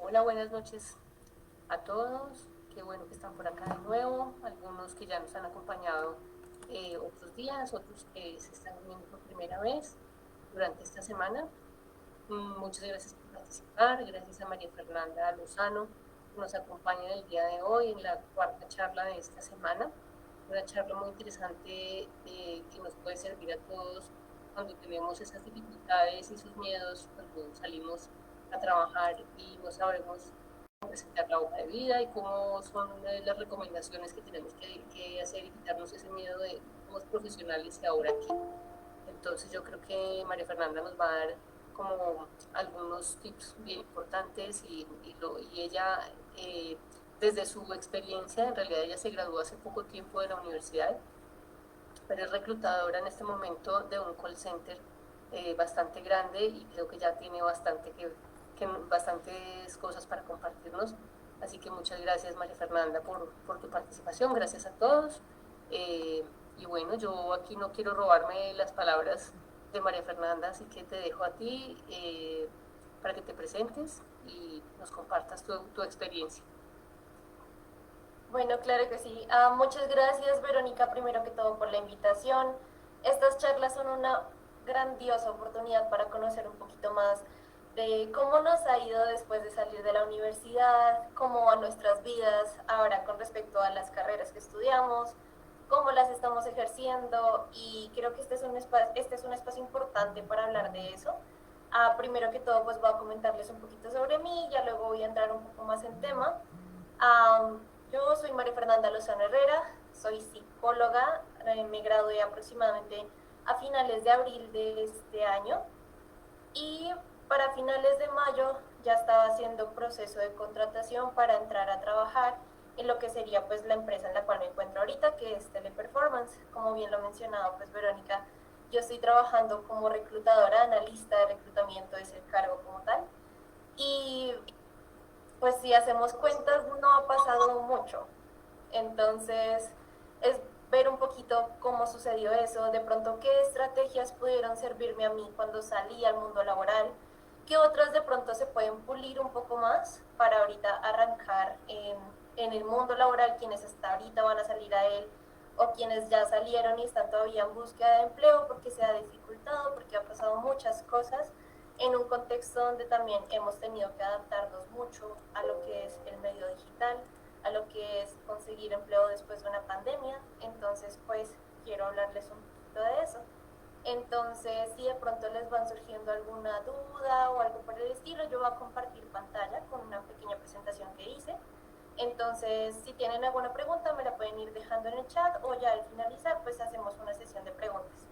Hola, buenas noches a todos. Qué bueno que están por acá de nuevo. Algunos que ya nos han acompañado otros días, otros que se están uniendo por primera vez durante esta semana. Muchas gracias por participar. Gracias a María Fernanda Lozano, que nos acompaña en el día de hoy en la cuarta charla de esta semana. Una charla muy interesante que nos puede servir a todos cuando tenemos esas dificultades y esos miedos, cuando salimos a trabajar y no sabemos presentar la hoja de vida y cómo son las recomendaciones que tenemos que hacer y quitarnos ese miedo de somos profesionales y ahora qué. Entonces yo creo que María Fernanda nos va a dar como algunos tips bien importantes y ella desde su experiencia, en realidad ella se graduó hace poco tiempo de la universidad, pero es reclutadora en este momento de un call center bastante grande y creo que ya tiene bastantes cosas para compartirnos. Así que muchas gracias María Fernanda por tu participación, gracias a todos. Eh, y bueno, yo aquí no quiero robarme las palabras de María Fernanda, así que te dejo a ti para que te presentes y nos compartas tu experiencia. Bueno, claro que sí. Muchas gracias, Verónica, primero que todo por la invitación. Estas charlas son una grandiosa oportunidad para conocer un poquito más de cómo nos ha ido después de salir de la universidad, cómo van nuestras vidas ahora con respecto a las carreras que estudiamos, cómo las estamos ejerciendo y creo que este es un espacio importante para hablar de eso. Primero que todo, pues voy a comentarles un poquito sobre mí, ya luego voy a entrar un poco más en tema. Yo soy María Fernanda Lozano Herrera, soy psicóloga, me gradué aproximadamente a finales de abril de este año y para finales de mayo ya estaba haciendo proceso de contratación para entrar a trabajar en lo que sería pues la empresa en la cual me encuentro ahorita, que es Teleperformance. Como bien lo mencionaba pues Verónica, yo estoy trabajando como reclutadora, analista de reclutamiento es el cargo como tal. Y pues si hacemos cuentas no ha pasado mucho. Entonces, es ver un poquito cómo sucedió eso, de pronto qué estrategias pudieron servirme a mí cuando salí al mundo laboral, qué otras de pronto se pueden pulir un poco más para ahorita arrancar en el mundo laboral, quienes hasta ahorita van a salir a él o quienes ya salieron y están todavía en búsqueda de empleo porque se ha dificultado, porque ha pasado muchas cosas en un contexto donde también hemos tenido que adaptarnos mucho a lo que es el medio digital, a lo que es conseguir empleo después de una pandemia. Entonces, pues quiero hablarles un poquito de eso. Entonces, si de pronto les van surgiendo alguna duda o algo por el estilo, yo voy a compartir pantalla con una pequeña presentación que hice. Entonces, si tienen alguna pregunta, me la pueden ir dejando en el chat o ya al finalizar, pues hacemos una sesión de preguntas.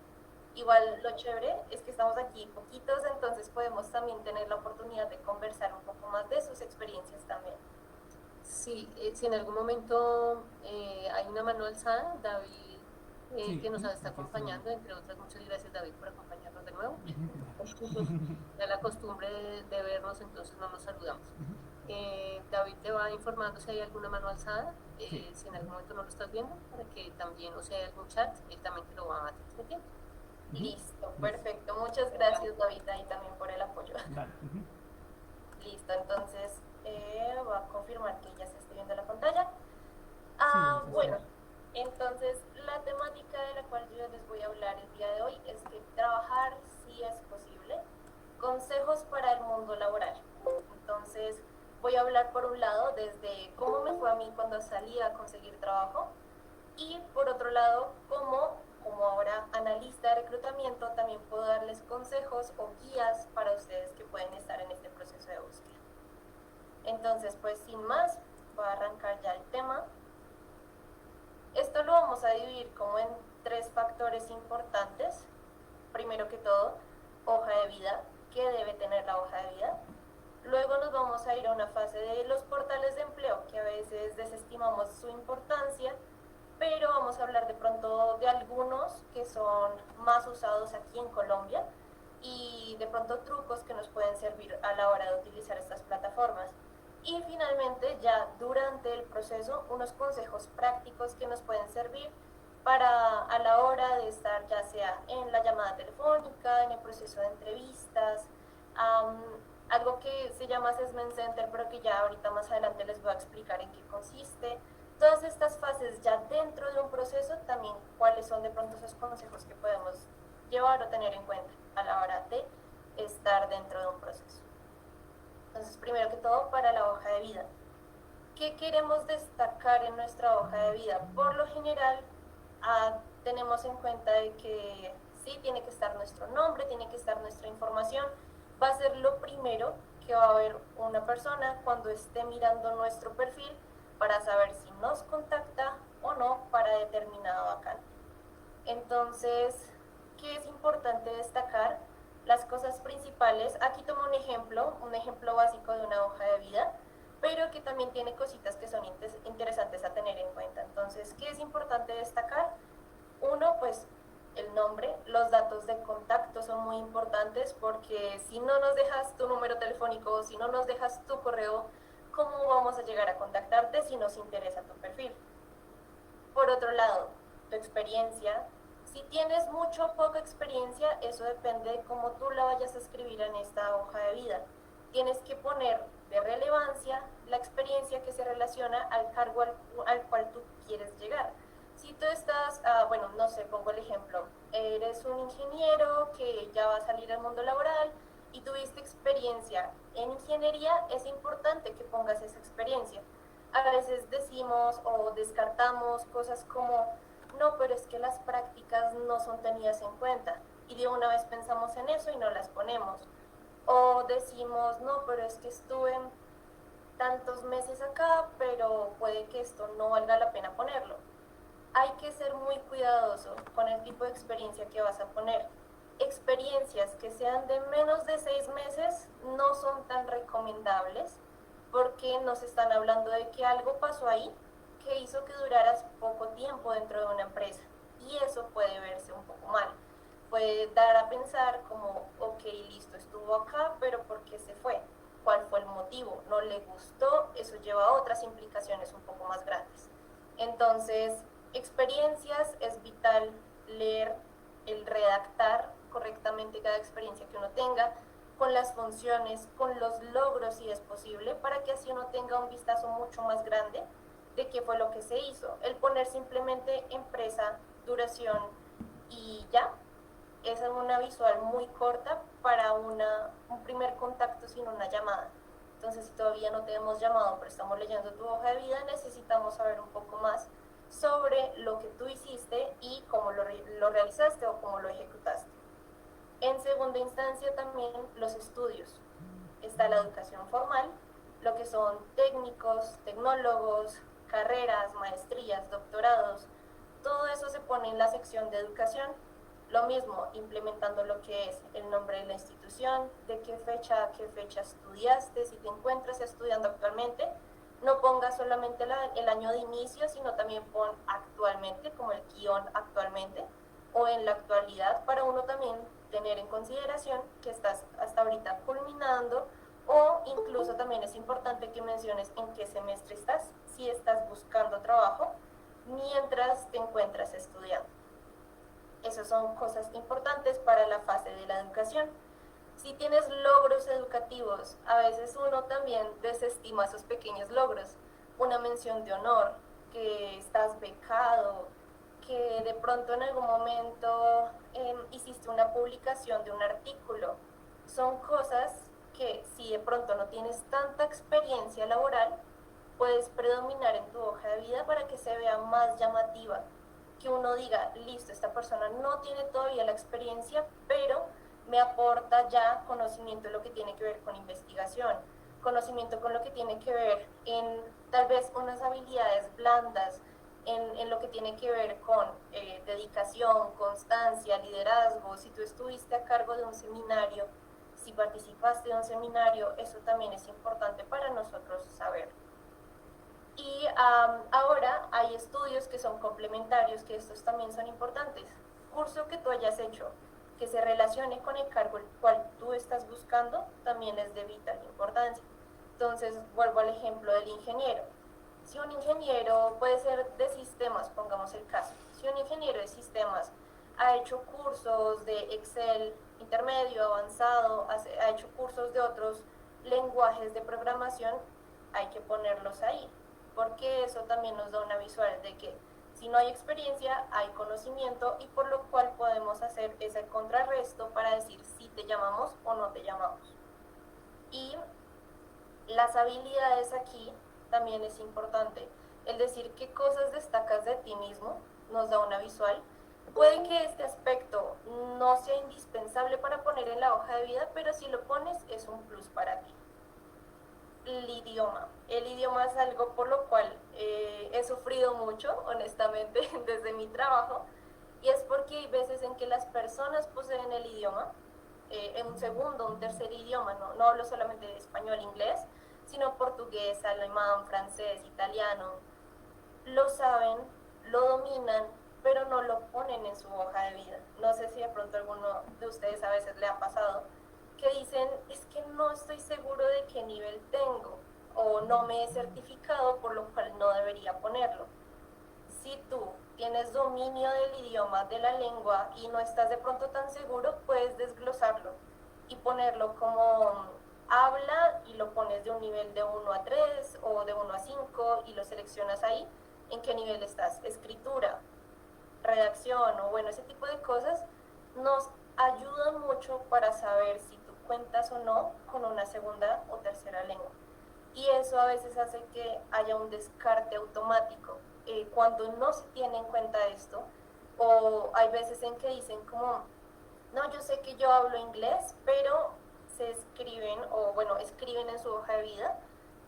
Igual lo chévere es que estamos aquí poquitos, entonces podemos también tener la oportunidad de conversar un poco más de sus experiencias también. Sí, si en algún momento hay una mano alzada, David, Sí, que nos está aquí estoy viendo. acompañando, entre otras, muchas gracias David por acompañarnos de nuevo. Gracias. Ya la costumbre de vernos, entonces no nos saludamos. David te va informando si hay alguna mano alzada, Sí. si en algún momento no lo estás viendo, para que también, o si hay algún chat, él también te lo va transmitiendo. Listo, Listo. perfecto. Muchas gracias David y también por el apoyo. Dale. Listo, entonces voy a confirmar que ya se esté viendo la pantalla. Sí, ya se está Bueno, viendo. entonces la temática de la cual yo les voy a hablar el día de hoy es que trabajar sí es posible. Consejos para el mundo laboral. Entonces voy a hablar por un lado desde cómo me fue a mí cuando salí a conseguir trabajo y por otro lado como ahora analista de reclutamiento también puedo darles consejos o guías para ustedes que pueden estar en este proceso de búsqueda. Entonces pues sin más voy a arrancar ya el tema. Esto lo vamos a dividir como en tres factores importantes. Primero que todo, hoja de vida, ¿qué debe tener la hoja de vida? Luego nos vamos a ir a una fase de los portales de empleo, que a veces desestimamos su importancia, pero vamos a hablar de pronto de algunos que son más usados aquí en Colombia y de pronto trucos que nos pueden servir a la hora de utilizar estas plataformas. Y finalmente, ya durante el proceso, unos consejos prácticos que nos pueden servir para a la hora de estar ya sea en la llamada telefónica, en el proceso de entrevistas, algo que se llama Assessment Center, pero que ya ahorita más adelante les voy a explicar en qué consiste. Todas estas fases ya dentro de un proceso, también cuáles son de pronto esos consejos que podemos llevar o tener en cuenta a la hora de estar dentro de un proceso. Entonces, primero que todo, para la hoja de vida. ¿Qué queremos destacar en nuestra hoja de vida? Por lo general, tenemos en cuenta de que sí, tiene que estar nuestro nombre, tiene que estar nuestra información. Va a ser lo primero que va a ver una persona cuando esté mirando nuestro perfil para saber si nos contacta o no para determinada vacante. Entonces, ¿qué es importante destacar? Las cosas principales. Aquí tomo un ejemplo básico de una hoja de vida, pero que también tiene cositas que son interesantes a tener en cuenta. Entonces, ¿qué es importante destacar? Uno, pues el nombre, los datos de contacto son muy importantes porque si no nos dejas tu número telefónico, si no nos dejas tu correo, ¿cómo vamos a llegar a contactarte si nos interesa tu perfil? Por otro lado, tu experiencia. Si tienes mucho o poca experiencia, eso depende de cómo tú la vayas a escribir en esta hoja de vida. Tienes que poner de relevancia la experiencia que se relaciona al cargo al cual tú quieres llegar. Si tú estás, bueno, no sé, pongo el ejemplo, eres un ingeniero que ya va a salir al mundo laboral y tuviste experiencia en ingeniería, es importante que pongas esa experiencia. A veces decimos o descartamos cosas como, no, pero es que las prácticas no son tenidas en cuenta, y de una vez pensamos en eso y no las ponemos. O decimos, no, pero es que estuve tantos meses acá, pero puede que esto no valga la pena ponerlo. Hay que ser muy cuidadoso con el tipo de experiencia que vas a poner. Experiencias que sean de menos de 6 meses no son tan recomendables porque nos están hablando de que algo pasó ahí que hizo que duraras poco tiempo dentro de una empresa, y eso puede verse un poco mal. Puede dar a pensar como, ok, listo, estuvo acá, pero ¿por qué se fue? ¿Cuál fue el motivo? ¿No le gustó? Eso lleva a otras implicaciones un poco más grandes. Entonces, experiencias, es vital leer, el redactar correctamente cada experiencia que uno tenga, con las funciones, con los logros si es posible, para que así uno tenga un vistazo mucho más grande de qué fue lo que se hizo. El poner simplemente empresa, duración y ya, es una visual muy corta para un primer contacto sin una llamada. Entonces, si todavía no te hemos llamado, pero estamos leyendo tu hoja de vida, necesitamos saber un poco más sobre lo que tú hiciste y cómo lo realizaste o cómo lo ejecutaste. En segunda instancia, también los estudios. Está la educación formal, lo que son técnicos, tecnólogos, carreras, maestrías, doctorados. Todo eso se pone en la sección de educación. Lo mismo, implementando lo que es el nombre de la institución, de qué fecha a qué fecha estudiaste, si te encuentras estudiando actualmente. No pongas solamente el año de inicio, sino también pon actualmente, como el guión actualmente, o en la actualidad, para uno también tener en consideración que estás hasta ahorita culminando, o incluso también es importante que menciones en qué semestre estás, si estás buscando trabajo mientras te encuentras estudiando. Esas son cosas importantes para la fase de la educación. Si tienes logros educativos, a veces uno también desestima esos pequeños logros. Una mención de honor, que estás becado, que de pronto en algún momento hiciste una publicación de un artículo. Son cosas que si de pronto no tienes tanta experiencia laboral, puedes predominar en tu hoja de vida para que se vea más llamativa. Que uno diga, listo, esta persona no tiene todavía la experiencia, pero me aporta ya conocimiento en lo que tiene que ver con investigación, conocimiento con lo que tiene que ver en tal vez unas habilidades blandas, en lo que tiene que ver con dedicación, constancia, liderazgo. Si tú estuviste a cargo de un seminario, si participaste de un seminario, eso también es importante para nosotros saber. Y ahora hay estudios que son complementarios, que estos también son importantes. Curso que tú hayas hecho que se relacione con el cargo el cual tú estás buscando también es de vital importancia. Entonces, vuelvo al ejemplo del ingeniero. Si un ingeniero puede ser de sistemas, pongamos el caso, si un ingeniero de sistemas ha hecho cursos de Excel intermedio, avanzado, ha hecho cursos de otros lenguajes de programación hay que ponerlos ahí, porque eso también nos da una visual de que si no hay experiencia, hay conocimiento y por lo cual podemos hacer ese contrarresto para decir si te llamamos o no te llamamos. Y las habilidades aquí también es importante. El decir qué cosas destacas de ti mismo nos da una visual. Puede que este aspecto no sea indispensable para poner en la hoja de vida, pero si lo pones es un plus para ti. El idioma. El idioma es algo por lo cual he sufrido mucho, honestamente, desde mi trabajo, y es porque hay veces en que las personas poseen el idioma, en un segundo, un tercer idioma, no hablo solamente de español, inglés, sino portugués, alemán, francés, italiano, lo saben, lo dominan, pero no lo ponen en su hoja de vida. No sé si de pronto alguno de ustedes a veces le ha pasado, que dicen, es que no estoy seguro de qué nivel tengo, o no me he certificado, por lo cual no debería ponerlo. Si tú tienes dominio del idioma, de la lengua, y no estás de pronto tan seguro, puedes desglosarlo y ponerlo como habla y lo pones de un nivel de 1 a 3 o de 1 a 5 y lo seleccionas ahí, en qué nivel estás, escritura, redacción o bueno, ese tipo de cosas nos ayudan mucho para saber si tú cuentas o no con una segunda o tercera lengua. Y eso a veces hace que haya un descarte automático. Cuando no se tiene en cuenta esto, o hay veces en que dicen como, no, yo sé que yo hablo inglés, pero se escriben, o bueno, escriben en su hoja de vida,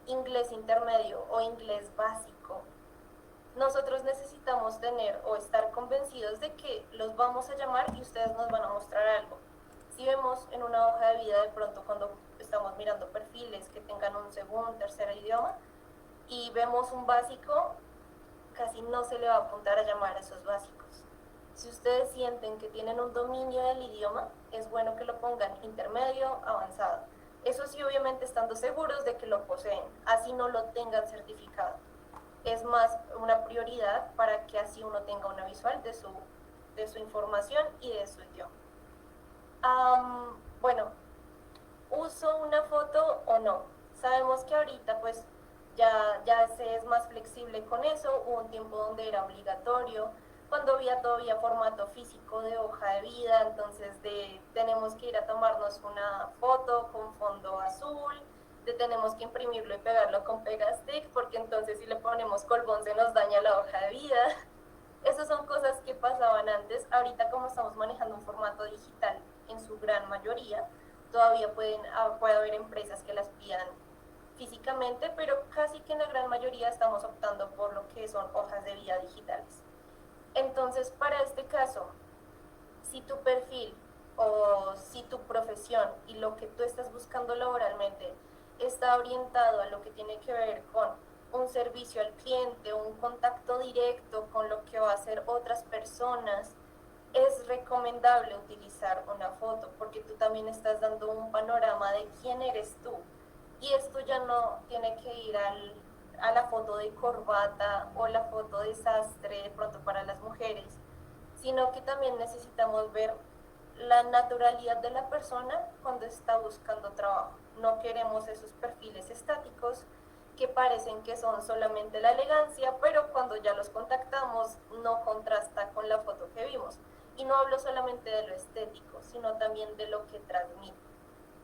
inglés intermedio o inglés básico. Nosotros necesitamos tener o estar convencidos de que los vamos a llamar y ustedes nos van a mostrar algo. Si vemos en una hoja de vida de pronto cuando estamos mirando perfiles que tengan un segundo, tercer idioma y vemos un básico, casi no se le va a apuntar a llamar a esos básicos. Si ustedes sienten que tienen un dominio del idioma, es bueno que lo pongan intermedio, avanzado. Eso sí, obviamente estando seguros de que lo poseen, así no lo tengan certificado. Es más una prioridad para que así uno tenga una visual de su información y de su idioma. Bueno, ¿uso una foto o no? Sabemos que ahorita pues ya se es más flexible con eso, hubo un tiempo donde era obligatorio, cuando había todavía formato físico de hoja de vida, entonces tenemos que ir a tomarnos una foto con fondo azul, tenemos que imprimirlo y pegarlo con Pegastick, porque entonces si le ponemos colbón se nos daña la hoja de vida. Esas son cosas que pasaban antes. Ahorita como estamos manejando un formato digital en su gran mayoría, todavía puede haber empresas que las pidan físicamente, pero casi que en la gran mayoría estamos optando por lo que son hojas de vida digitales. Entonces, para este caso, si tu perfil o si tu profesión y lo que tú estás buscando laboralmente está orientado a lo que tiene que ver con un servicio al cliente, un contacto directo con lo que va a hacer otras personas, es recomendable utilizar una foto porque tú también estás dando un panorama de quién eres tú. Y esto ya no tiene que ir a la foto de corbata o la foto de sastre de pronto para las mujeres, sino que también necesitamos ver la naturalidad de la persona cuando está buscando trabajo. No queremos esos perfiles estáticos que parecen que son solamente la elegancia, pero cuando ya los contactamos no contrasta con la foto que vimos. Y no hablo solamente de lo estético, sino también de lo que transmite.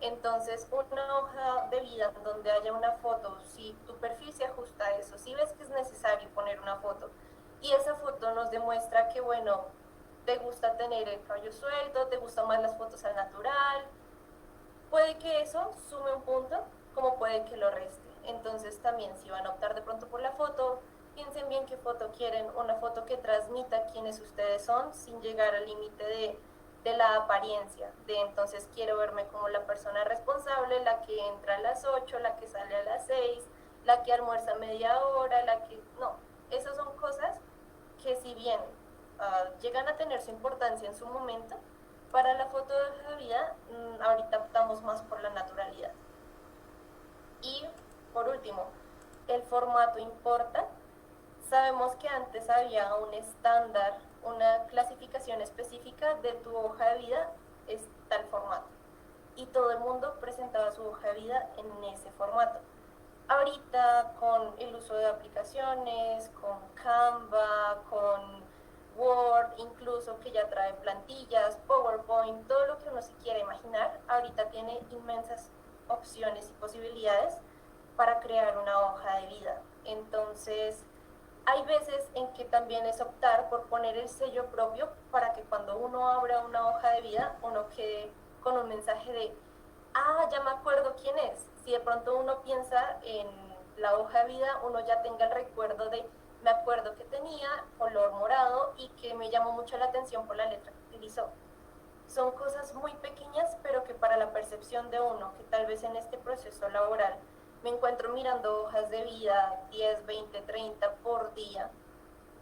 Entonces, una hoja de vida donde haya una foto, si tu perfil se ajusta a eso, si ves que es necesario poner una foto, y esa foto nos demuestra que, bueno, te gusta tener el cabello suelto, te gustan más las fotos al natural, puede que eso sume un punto, como puede que lo reste. Entonces también si van a optar de pronto por la foto, piensen bien qué foto quieren, una foto que transmita quiénes ustedes son sin llegar al límite de la apariencia, de entonces quiero verme como la persona responsable, la que entra a las 8, la que sale a las 6, la que almuerza media hora, la que... No, esas son cosas que si bien llegan a tener su importancia en su momento, para la foto de la vida, ahorita optamos más por la naturalidad. Y por último, el formato importa. Sabemos que antes había un estándar, una clasificación específica de tu hoja de vida, es tal formato. y todo el mundo presentaba su hoja de vida en ese formato. Ahorita con el uso de aplicaciones, con Canva, con Word, incluso que ya trae plantillas, PowerPoint, todo lo que uno se quiera imaginar, ahorita tiene inmensas opciones y posibilidades para crear una hoja de vida. Entonces, hay veces en que también es optar por poner el sello propio para que cuando uno abra una hoja de vida, uno quede con un mensaje de, ah, ya me acuerdo quién es. Si de pronto uno piensa en la hoja de vida, uno ya tenga el recuerdo de, me acuerdo que tenía color morado y que me llamó mucho la atención por la letra que utilizó. Son cosas muy pequeñas, pero que para la percepción de uno, que tal vez en este proceso laboral me encuentro mirando hojas de vida 10, 20, 30 por día,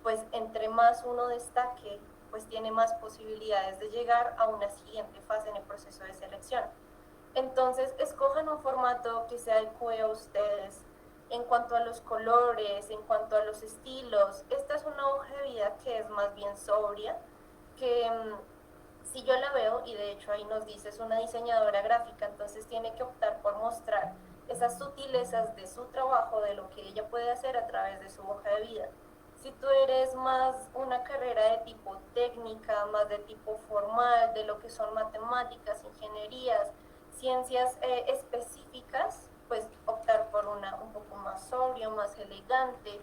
pues entre más uno destaque, pues tiene más posibilidades de llegar a una siguiente fase en el proceso de selección. Entonces, escojan un formato que se adecue a ustedes en cuanto a los colores, en cuanto a los estilos. Esta es una hoja de vida que es más bien sobria, que si yo la veo, y de hecho ahí nos dice, es una diseñadora gráfica, entonces tiene que optar por mostrar esas sutilezas de su trabajo, de lo que ella puede hacer a través de su hoja de vida. Si tú eres más una carrera de tipo técnica, más de tipo formal, de lo que son matemáticas, ingenierías, ciencias específicas, pues optar por una un poco más sobria, más elegante,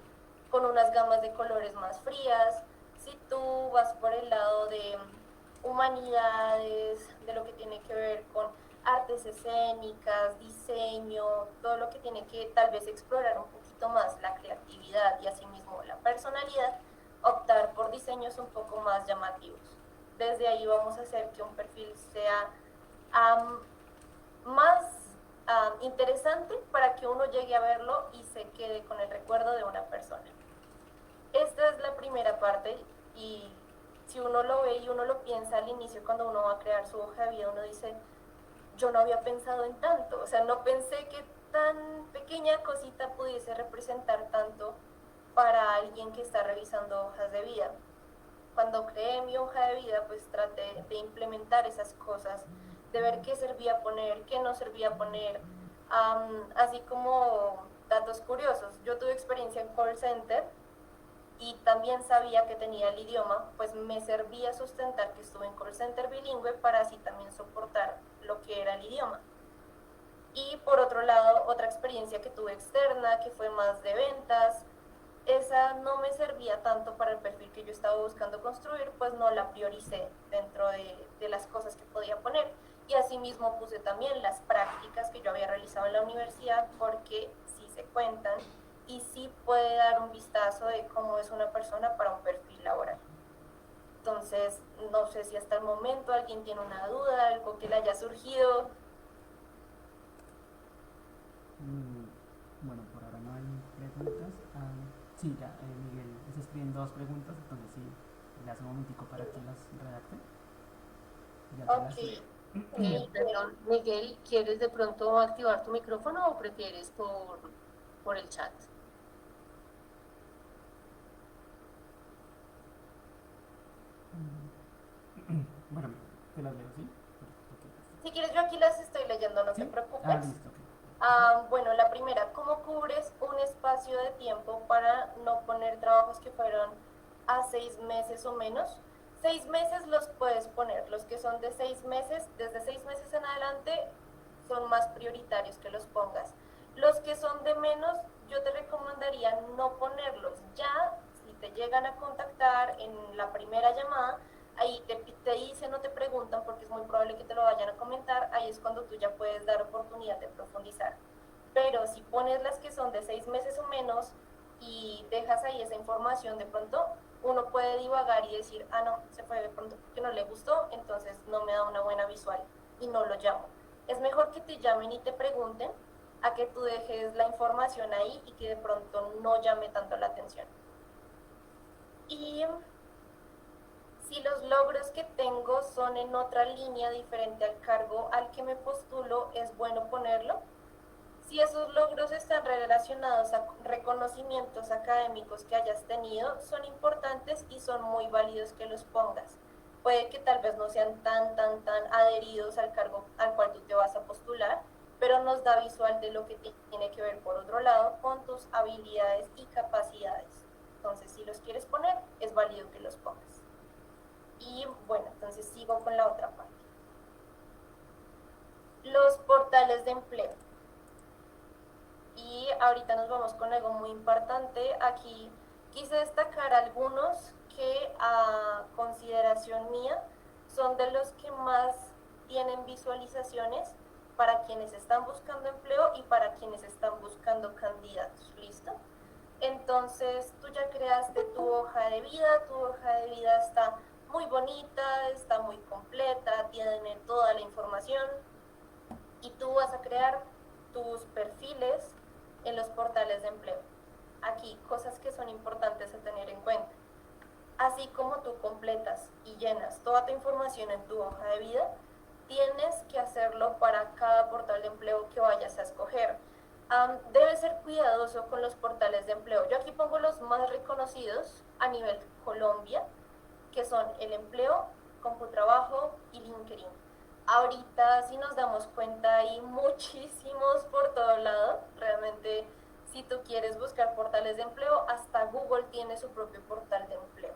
con unas gamas de colores más frías. Si tú vas por el lado de humanidades, de lo que tiene que ver con artes escénicas, diseño, todo lo que tiene que tal vez explorar un poquito más la creatividad y asimismo la personalidad, optar por diseños un poco más llamativos. Desde ahí vamos a hacer que un perfil sea más interesante para que uno llegue a verlo y se quede con el recuerdo de una persona. Esta es la primera parte y si uno lo ve y uno lo piensa al inicio cuando uno va a crear su hoja de vida, uno dice, yo no había pensado en tanto, o sea, no pensé que tan pequeña cosita pudiese representar tanto para alguien que está revisando hojas de vida. Cuando creé mi hoja de vida, pues traté de implementar esas cosas, de ver qué servía poner, qué no servía poner, así como datos curiosos. Yo tuve experiencia en call center y también sabía que tenía el idioma, pues me servía sustentar que estuve en call center bilingüe para así también soportar lo que era el idioma. Y por otro lado, otra experiencia que tuve externa, que fue más de ventas, esa no me servía tanto para el perfil que yo estaba buscando construir, pues no la prioricé dentro de las cosas que podía poner. Y asimismo puse también las prácticas que yo había realizado en la universidad, porque sí se cuentan y sí puede dar un vistazo de cómo es una persona para un perfil laboral. Entonces, no sé si hasta el momento alguien tiene una duda, algo que le haya surgido. Bueno, por ahora no hay preguntas. Sí, ya, Miguel está escribiendo dos preguntas, entonces sí, le hace un momentico para que las redacte. Ya te las Ok. leo. Perdón, Miguel, ¿quieres de pronto activar tu micrófono o prefieres por el chat? Bueno, te las leo, ¿sí? Si quieres, yo aquí las estoy leyendo, no te ¿Sí? Ah, preocupes. listo, ok. Bueno, la primera, ¿cómo cubres un espacio de tiempo para no poner trabajos que fueron a 6 meses o menos? 6 meses los puedes poner, los que son de 6 meses, desde 6 meses en adelante, son más prioritarios que los pongas. Los que son de menos, yo te recomendaría no ponerlos. Ya, si te llegan a contactar en la primera llamada, ahí te dicen o te preguntan, porque es muy probable que te lo vayan a comentar, ahí es cuando tú ya puedes dar oportunidad de profundizar. Pero si pones las que son de 6 meses o menos y dejas ahí esa información, de pronto uno puede divagar y decir, ah, no, se fue de pronto porque no le gustó, entonces no me da una buena visual y no lo llamo. Es mejor que te llamen y te pregunten a que tú dejes la información ahí y que de pronto no llame tanto la atención. Y si los logros que tengo son en otra línea diferente al cargo al que me postulo, es bueno ponerlo. Si esos logros están relacionados a reconocimientos académicos que hayas tenido, son importantes y son muy válidos que los pongas. puede que tal vez no sean tan adheridos al cargo al cual tú te vas a postular, pero nos da visual de lo que tiene que ver por otro lado con tus habilidades y capacidades. Entonces, si los quieres poner, es válido que los pongas. Y bueno, entonces sigo con la otra parte. Los portales de empleo. Y ahorita nos vamos con algo muy importante. Aquí quise destacar algunos que a consideración mía son de los que más tienen visualizaciones para quienes están buscando empleo y para quienes están buscando candidatos. ¿Listo? Entonces tú ya creaste tu hoja de vida está muy bonita, está muy completa, tiene toda la información y tú vas a crear tus perfiles en los portales de empleo. Aquí, cosas que son importantes a tener en cuenta. Así como tú completas y llenas toda tu información en tu hoja de vida, tienes que hacerlo para cada portal de empleo que vayas a escoger. Debes ser cuidadoso con los portales de empleo. Yo aquí pongo los más reconocidos a nivel Colombia, que son El Empleo, Computrabajo y LinkedIn. Ahorita, si nos damos cuenta, hay muchísimos por todo lado. Realmente, si tú quieres buscar portales de empleo, hasta Google tiene su propio portal de empleo.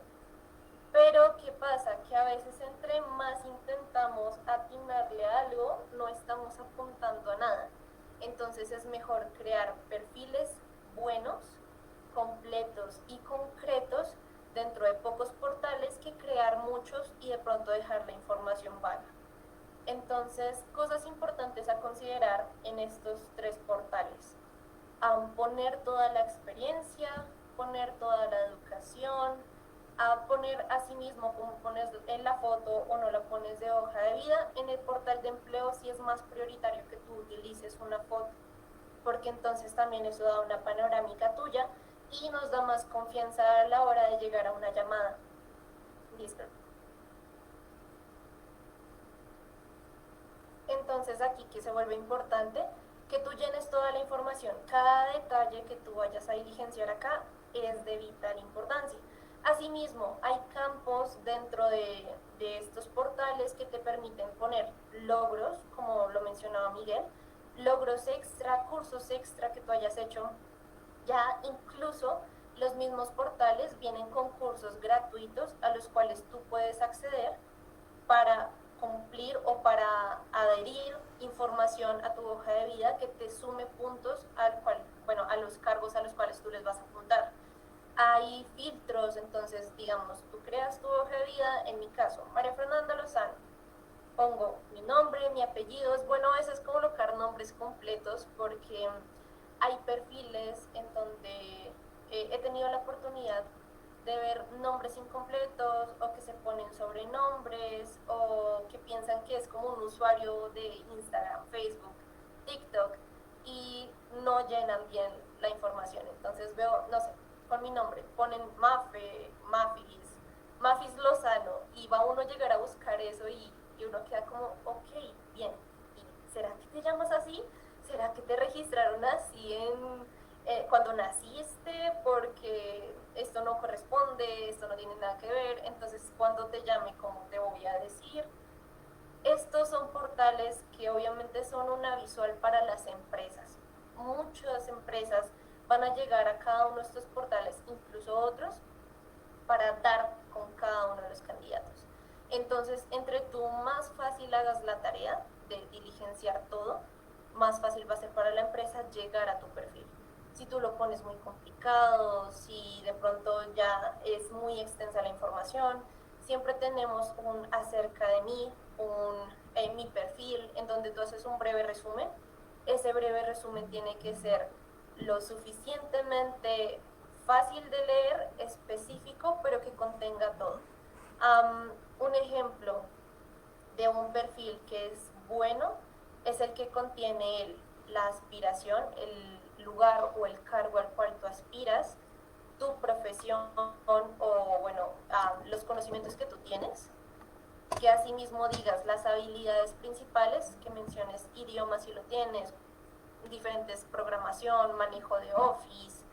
Pero, ¿qué pasa? Que a veces entre más intentamos atinarle a algo, no estamos apuntando a nada. Entonces es mejor crear perfiles buenos, completos y concretos dentro de pocos portales que crear muchos y de pronto dejar la información vaga. Entonces, cosas importantes a considerar en estos tres portales. Poner toda la experiencia, poner toda la educación, poner asimismo como pones en la foto o no la pones de hoja de vida. En el portal de empleo sí es más prioritario que tú utilices una foto, porque entonces también eso da una panorámica tuya y nos da más confianza a la hora de llegar a una llamada. Listo. Entonces aquí que se vuelve importante que tú llenes toda la información. Cada detalle que tú vayas a diligenciar acá es de vital importancia. Asimismo, hay campos dentro de estos portales que te permiten poner logros, como lo mencionaba Miguel, logros extra, cursos extra que tú hayas hecho. Ya incluso los mismos portales vienen con cursos gratuitos a los cuales tú puedes acceder para cumplir o para adherir información a tu hoja de vida que te sume puntos a los cargos a los cuales tú les vas a apuntar. Hay filtros, entonces digamos, tú creas tu hoja de vida, en mi caso, María Fernanda Lozano, pongo mi nombre, mi apellido, es bueno a veces colocar nombres completos porque hay perfiles en donde he tenido la oportunidad de ver nombres incompletos o que se ponen sobrenombres o que piensan que es como un usuario de Instagram, Facebook, TikTok y no llenan bien la información. Entonces veo, no sé, con mi nombre, ponen Mafis Lozano y va uno a llegar a buscar eso y uno queda como, ok, bien, ¿será que te llamas así? ¿Será que te registraron así cuando naciste? Porque esto no corresponde, esto no tiene nada que ver, entonces cuando te llame, ¿cómo te voy a decir? Estos son portales que obviamente son una visual para las empresas. Muchas empresas van a llegar a cada uno de estos portales, incluso otros, para dar con cada uno de los candidatos. Entonces, entre tú más fácil hagas la tarea de diligenciar todo, más fácil va a ser para la empresa llegar a tu perfil. Si tú lo pones muy complicado, si de pronto ya es muy extensa la información, siempre tenemos un acerca de mí, mi perfil, en donde tú haces un breve resumen. Ese breve resumen tiene que ser lo suficientemente fácil de leer, específico, pero que contenga todo. Un ejemplo de un perfil que es bueno es el que contiene la aspiración, el lugar o el cargo al cual tú aspiras, tu profesión o los conocimientos que tú tienes, que asimismo digas las habilidades principales, que menciones idiomas si lo tienes, diferentes programación, manejo de Office,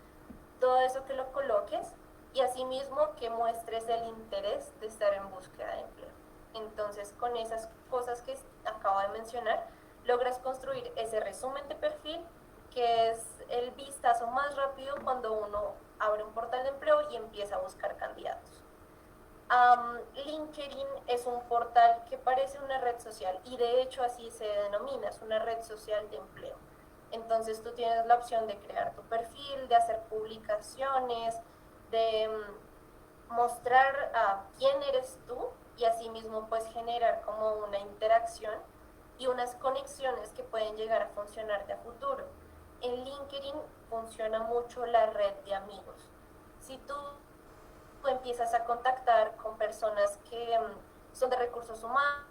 todo eso que lo coloques y asimismo que muestres el interés de estar en búsqueda de empleo. Entonces, con esas cosas que acabo de mencionar, logras construir ese resumen de perfil, que es el vistazo más rápido cuando uno abre un portal de empleo y empieza a buscar candidatos. LinkedIn es un portal que parece una red social y de hecho así se denomina, es una red social de empleo. Entonces tú tienes la opción de crear tu perfil, de hacer publicaciones, de mostrar quién eres tú y asimismo pues generar como una interacción y unas conexiones que pueden llegar a funcionar a futuro. En LinkedIn funciona mucho la red de amigos. Si tú empiezas a contactar con personas que son de recursos humanos,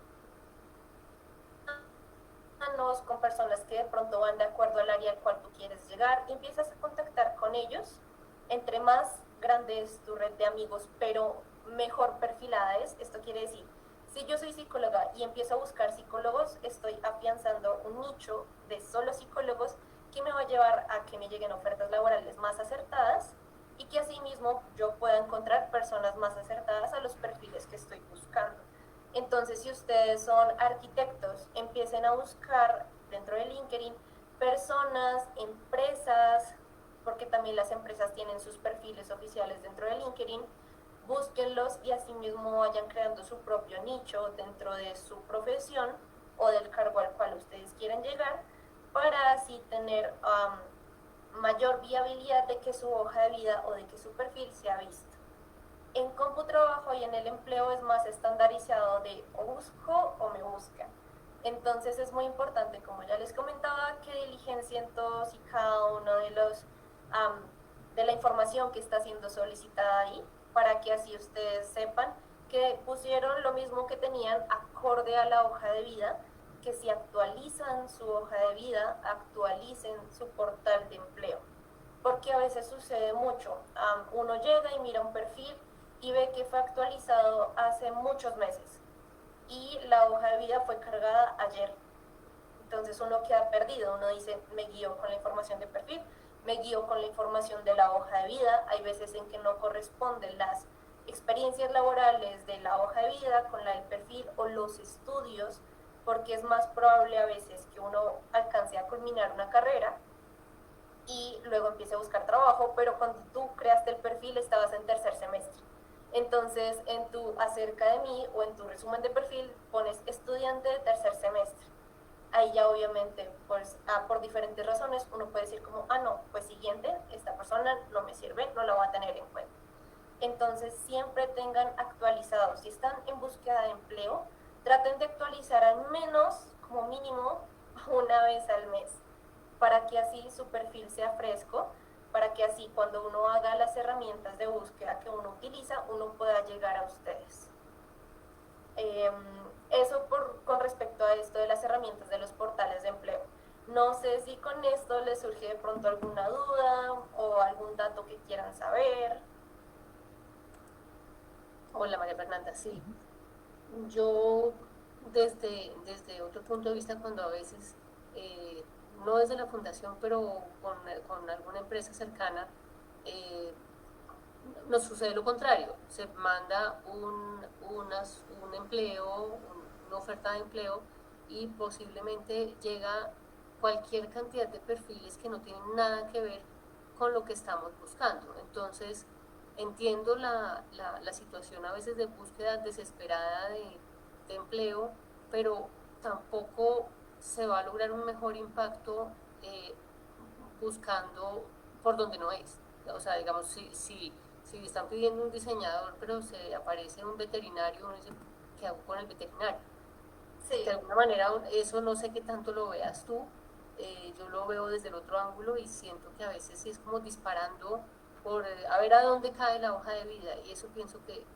con personas que de pronto van de acuerdo al área al cual tú quieres llegar, y empiezas a contactar con ellos, entre más grande es tu red de amigos, pero mejor perfilada es. Esto quiere decir, si yo soy psicóloga y empiezo a buscar psicólogos, estoy afianzando un nicho de solo psicólogos que me va a llevar a que me lleguen ofertas laborales más acertadas y que asimismo yo pueda encontrar personas más acertadas a los perfiles que estoy buscando. Entonces, si ustedes son arquitectos, empiecen a buscar dentro de LinkedIn personas, empresas, porque también las empresas tienen sus perfiles oficiales dentro de LinkedIn, búsquenlos y asimismo vayan creando su propio nicho dentro de su profesión o del cargo al cual ustedes quieren llegar, para así tener mayor viabilidad de que su hoja de vida o de que su perfil sea visto. En CompuTrabajo y en el empleo es más estandarizado de o busco o me buscan. Entonces es muy importante, como ya les comentaba, que diligencien todos y cada uno de los de la información que está siendo solicitada ahí, para que así ustedes sepan que pusieron lo mismo que tenían acorde a la hoja de vida, que si actualizan su hoja de vida, actualicen su portal de empleo. Porque a veces sucede mucho, uno llega y mira un perfil y ve que fue actualizado hace muchos meses y la hoja de vida fue cargada ayer. Entonces uno queda perdido, uno dice, me guío con la información de perfil, me guío con la información de la hoja de vida. Hay veces en que no corresponden las experiencias laborales de la hoja de vida con la del perfil o los estudios, porque es más probable a veces que uno alcance a culminar una carrera y luego empiece a buscar trabajo, pero cuando tú creaste el perfil estabas en tercer semestre. Entonces, en tu acerca de mí o en tu resumen de perfil pones estudiante de tercer semestre. Ahí ya obviamente, pues, por diferentes razones, uno puede decir como, no, pues siguiente, esta persona no me sirve, no la voy a tener en cuenta. Entonces, siempre tengan actualizados. Si están en búsqueda de empleo, traten de actualizar al menos, como mínimo, una vez al mes, para que así su perfil sea fresco, para que así cuando uno haga las herramientas de búsqueda que uno utiliza, uno pueda llegar a ustedes. Eso con respecto a esto de las herramientas de los portales de empleo. No sé si con esto les surge de pronto alguna duda o algún dato que quieran saber. Hola María Fernanda, sí. Yo desde otro punto de vista, cuando a veces, no desde la fundación, pero con alguna empresa cercana, nos sucede lo contrario. Se manda un empleo, una oferta de empleo y posiblemente llega cualquier cantidad de perfiles que no tienen nada que ver con lo que estamos buscando. Entonces, entiendo la situación a veces de búsqueda desesperada de empleo, pero tampoco se va a lograr un mejor impacto buscando por donde no es. O sea, digamos, si están pidiendo un diseñador, pero se aparece un veterinario, uno dice, ¿qué hago con el veterinario? Sí. De alguna manera, eso no sé qué tanto lo veas tú, yo lo veo desde el otro ángulo y siento que a veces es como disparando por a ver a dónde cae la hoja de vida, y eso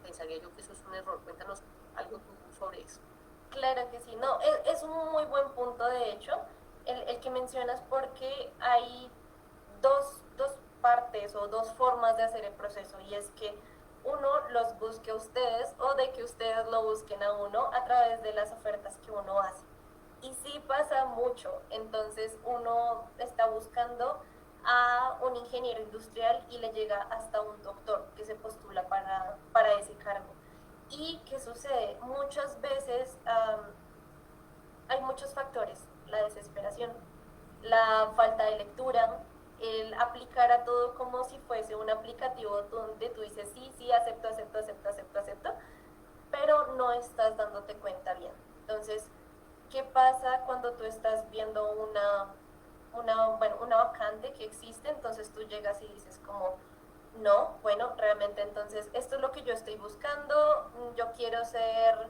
pensaría yo que eso es un error. Cuéntanos algo tú sobre eso. Claro que sí, no, es un muy buen punto de hecho, el que mencionas, porque hay dos partes o dos formas de hacer el proceso, y es que uno los busque a ustedes o de que ustedes lo busquen a uno a través de las ofertas que uno hace. Y sí pasa mucho, entonces uno está buscando a un ingeniero industrial y le llega hasta un doctor que se postula para ese cargo. ¿Y qué sucede? Muchas veces hay muchos factores, la desesperación, la falta de lectura, el aplicar a todo como si fuese un aplicativo donde tú dices sí, sí, acepto, acepto, acepto, acepto, acepto, pero no estás dándote cuenta bien. Entonces, ¿qué pasa cuando tú estás viendo una vacante que existe? Entonces tú llegas y dices como, no, bueno, realmente entonces esto es lo que yo estoy buscando, yo quiero ser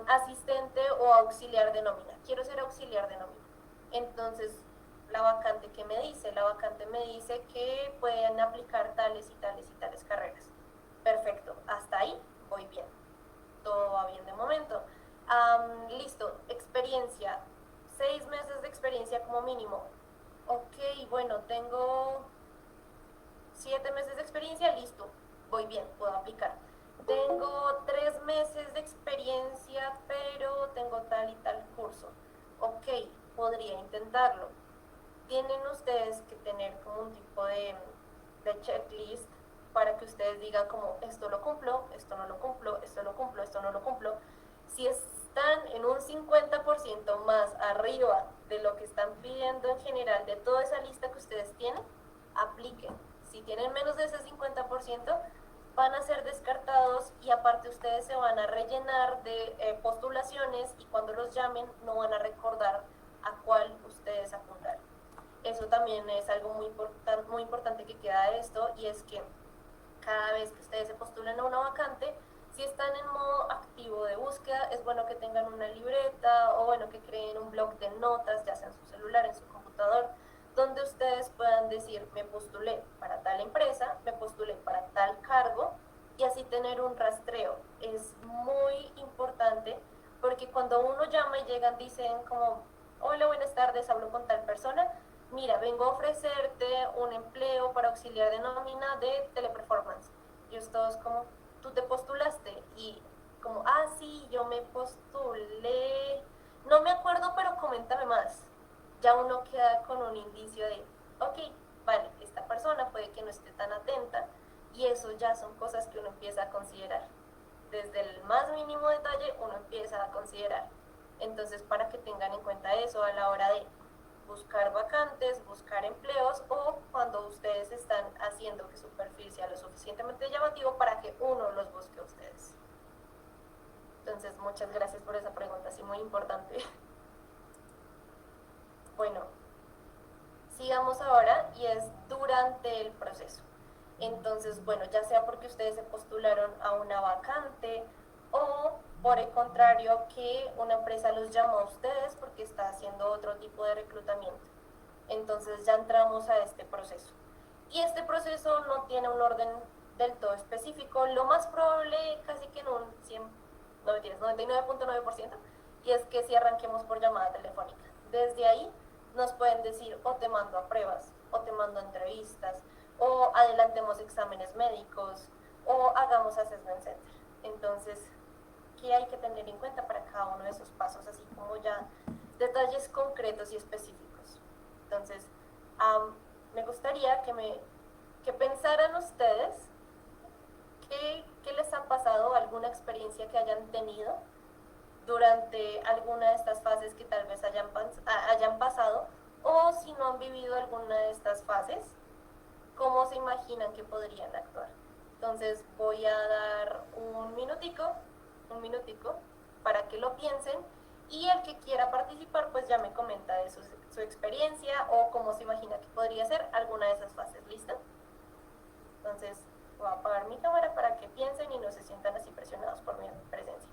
asistente o auxiliar de nómina, quiero ser auxiliar de nómina. Entonces, la vacante que me dice, la vacante me dice que pueden aplicar tales y tales y tales carreras. Perfecto, hasta ahí voy bien, todo va bien de momento. Listo, experiencia, 6 meses de experiencia como mínimo. Ok, bueno, tengo 7 meses de experiencia, listo, voy bien, puedo aplicar. Tengo 3 meses de experiencia, pero tengo tal y tal curso. Ok, podría intentarlo. Tienen ustedes que tener como un tipo de checklist para que ustedes digan como esto lo cumplo, esto no lo cumplo, esto lo cumplo, esto no lo cumplo. Si están en un 50% más arriba de lo que están pidiendo en general de toda esa lista que ustedes tienen, apliquen. Si tienen menos de ese 50%, van a ser descartados y aparte ustedes se van a rellenar de postulaciones y cuando los llamen no van a recordar a cuál ustedes apuntaron. Eso también es algo muy importante que queda de esto y es que cada vez que ustedes se postulen a una vacante, si están en modo activo de búsqueda, es bueno que tengan una libreta o bueno que creen un blog de notas, ya sea en su celular, en su computador, donde ustedes puedan decir, me postulé para tal empresa, me postulé para tal cargo y así tener un rastreo. Es muy importante porque cuando uno llama y llegan, dicen como, hola, buenas tardes, hablo con tal persona, mira, vengo a ofrecerte un empleo para auxiliar de nómina de teleperformance. Y es todos como, tú te postulaste y como, sí, yo me postulé, no me acuerdo, pero coméntame más. Ya uno queda con un indicio de, ok, vale, esta persona puede que no esté tan atenta y eso ya son cosas que uno empieza a considerar. Desde el más mínimo detalle uno empieza a considerar. Entonces, para que tengan en cuenta eso a la hora de buscar vacantes, buscar empleos o cuando ustedes están haciendo que su perfil sea lo suficientemente llamativo para que uno los busque a ustedes. Entonces, muchas gracias por esa pregunta, sí, muy importante. Bueno, sigamos ahora y es durante el proceso. Entonces, bueno, ya sea porque ustedes se postularon a una vacante o por el contrario que una empresa los llamó a ustedes porque está haciendo otro tipo de reclutamiento. Entonces ya entramos a este proceso. Y este proceso no tiene un orden del todo específico, lo más probable casi que en un 99.9%, y es que si arranquemos por llamada telefónica. Desde ahí nos pueden decir o te mando a pruebas, o te mando a entrevistas, o adelantemos exámenes médicos, o hagamos assessment center. Entonces, ¿qué hay que tener en cuenta para cada uno de esos pasos? Así como ya detalles concretos y específicos. Entonces, me gustaría que pensaran ustedes qué les ha pasado, alguna experiencia que hayan tenido durante alguna de estas fases que tal vez hayan pasado, o si no han vivido alguna de estas fases, cómo se imaginan que podrían actuar. Entonces voy a dar un minutico para que lo piensen y el que quiera participar pues ya me comenta de su experiencia o cómo se imagina que podría ser alguna de esas fases. ¿Listo? Entonces voy a apagar mi cámara para que piensen y no se sientan así presionados por mi presencia.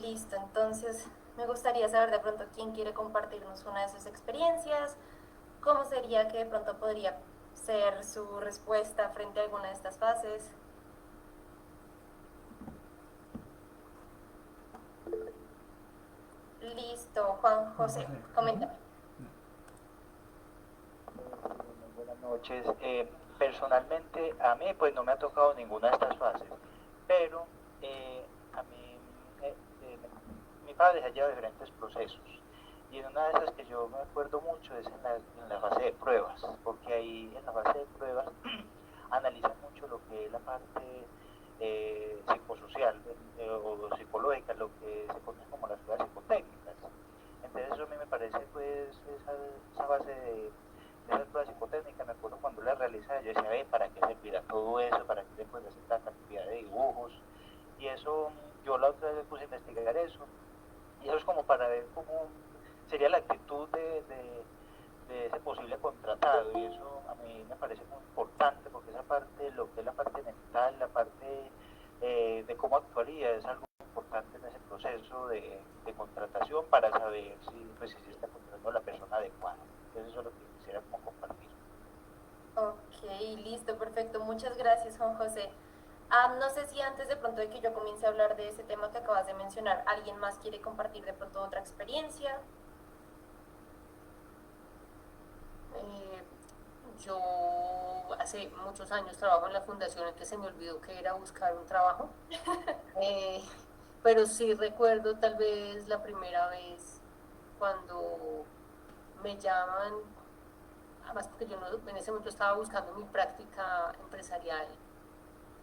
Listo, entonces me gustaría saber de pronto quién quiere compartirnos una de sus experiencias, cómo sería que de pronto podría ser su respuesta frente a alguna de estas fases. Listo, Juan Juan José, José. Ujú. coméntame. Buenas noches. Personalmente, a mí pues no me ha tocado ninguna de estas fases, pero a mí, eh, eh, mi padre ha llevado diferentes procesos y en una de esas que yo me acuerdo mucho es en la fase de pruebas, porque ahí en la fase de pruebas analizan mucho lo que es la parte psicosocial o psicológica, lo que se conoce como las pruebas psicotécnicas. Entonces eso a mí me parece pues esa base de esas pruebas psicotécnicas, me acuerdo cuando las realizaba, yo decía, ¿para qué servirá todo eso? ¿Para qué se puede hacer tanta cantidad de dibujos? Y eso, yo la otra vez me puse a investigar eso, y eso es como para ver cómo sería la actitud de ese posible contratado, y eso a mí me parece muy importante, porque esa parte, lo que es la parte mental, la parte de cómo actuaría, es algo importante en ese proceso de contratación para saber si, pues, si se está contratando a la persona adecuada. Entonces eso es lo que quisiera como compartir. Ok, listo, perfecto. Muchas gracias, Juan José. No sé si antes de pronto de que yo comience a hablar de ese tema que acabas de mencionar, ¿alguien más quiere compartir de pronto otra experiencia? Eh, yo hace muchos años trabajo en la fundación en que se me olvidó que era buscar un trabajo. Eh, pero sí recuerdo tal vez la primera vez cuando me llaman, además porque yo no, en ese momento estaba buscando mi práctica empresarial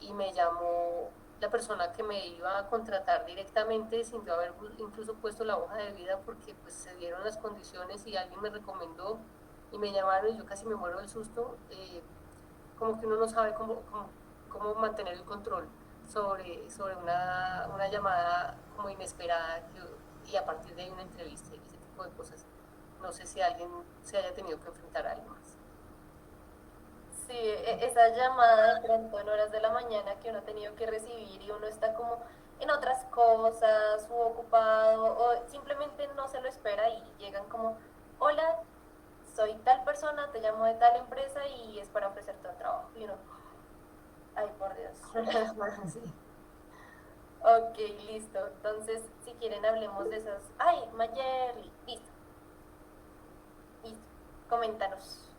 y me llamó la persona que me iba a contratar directamente sin yo haber incluso puesto la hoja de vida porque pues se dieron las condiciones y alguien me recomendó y me llamaron y yo casi me muero del susto, como que uno no sabe cómo mantener el control sobre una llamada como inesperada y a partir de ahí una entrevista y ese tipo de cosas. No sé si alguien se haya tenido que enfrentar a algo más. Sí, esa llamada de pronto en horas de la mañana que uno ha tenido que recibir y uno está como en otras cosas o ocupado o simplemente no se lo espera y llegan como, hola, soy tal persona, te llamo de tal empresa y es para ofrecerte un trabajo. Y uno, ay, por Dios. Sí. Ok, listo. Entonces, si quieren, hablemos de esas. Ay, Mayerly, listo, listo. Coméntanos.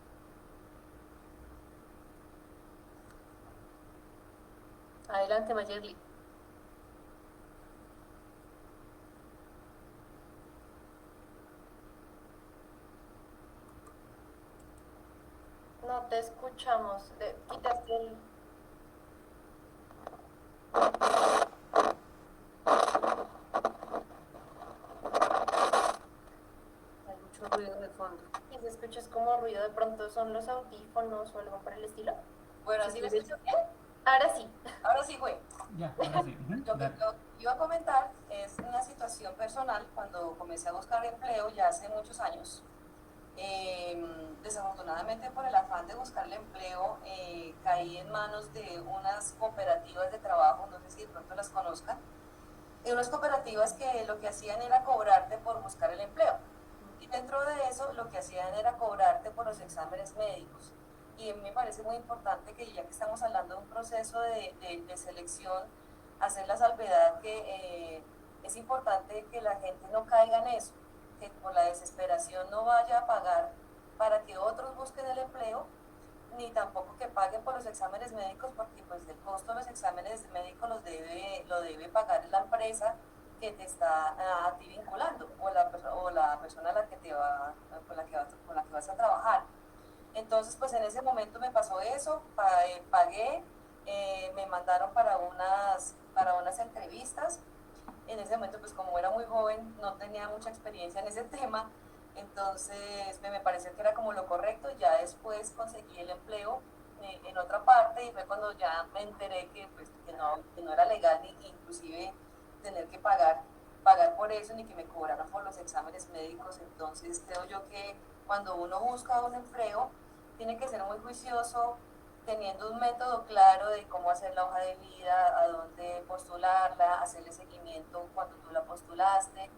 Adelante, Mayerly. No te escuchamos. Quitaste el... Hay mucho ruido de fondo. Y se escucha es como ruido, de pronto son los audífonos o algo por el estilo. Bueno, Si ¿así me quieres, escuchas bien? Ahora sí. Ahora sí fue. Ya, ahora sí. Lo que Dale. yo iba a comentar es una situación personal cuando comencé a buscar empleo ya hace muchos años. Desafortunadamente por el afán de buscar el empleo caí en manos de unas cooperativas de trabajo, no sé si de pronto las conozcan, de unas cooperativas que lo que hacían era cobrarte por buscar el empleo. Y dentro de eso lo que hacían era cobrarte por los exámenes médicos. Y a mí me parece muy importante que ya que estamos hablando de un proceso de selección, hacer la salvedad que es importante que la gente no caiga en eso, que por la desesperación no vaya a pagar para que otros busquen el empleo, ni tampoco que paguen por los exámenes médicos, porque pues el costo de los exámenes médicos lo debe pagar la empresa que te está a ti vinculando o la persona a la que te va, con la que vas a trabajar. Entonces, pues en ese momento me pasó eso, pagué, me mandaron para unas entrevistas. En ese momento, pues como era muy joven, no tenía mucha experiencia en ese tema, entonces me pareció que era como lo correcto. Ya después conseguí el empleo en otra parte y fue cuando ya me enteré que, pues, que no era legal ni inclusive tener que pagar por eso ni que me cobraran por los exámenes médicos. Entonces creo yo que cuando uno busca un empleo tiene que ser muy juicioso teniendo un método claro de cómo hacer la hoja de vida, a dónde postularla, hacerle seguimiento cuando tú la postulaste.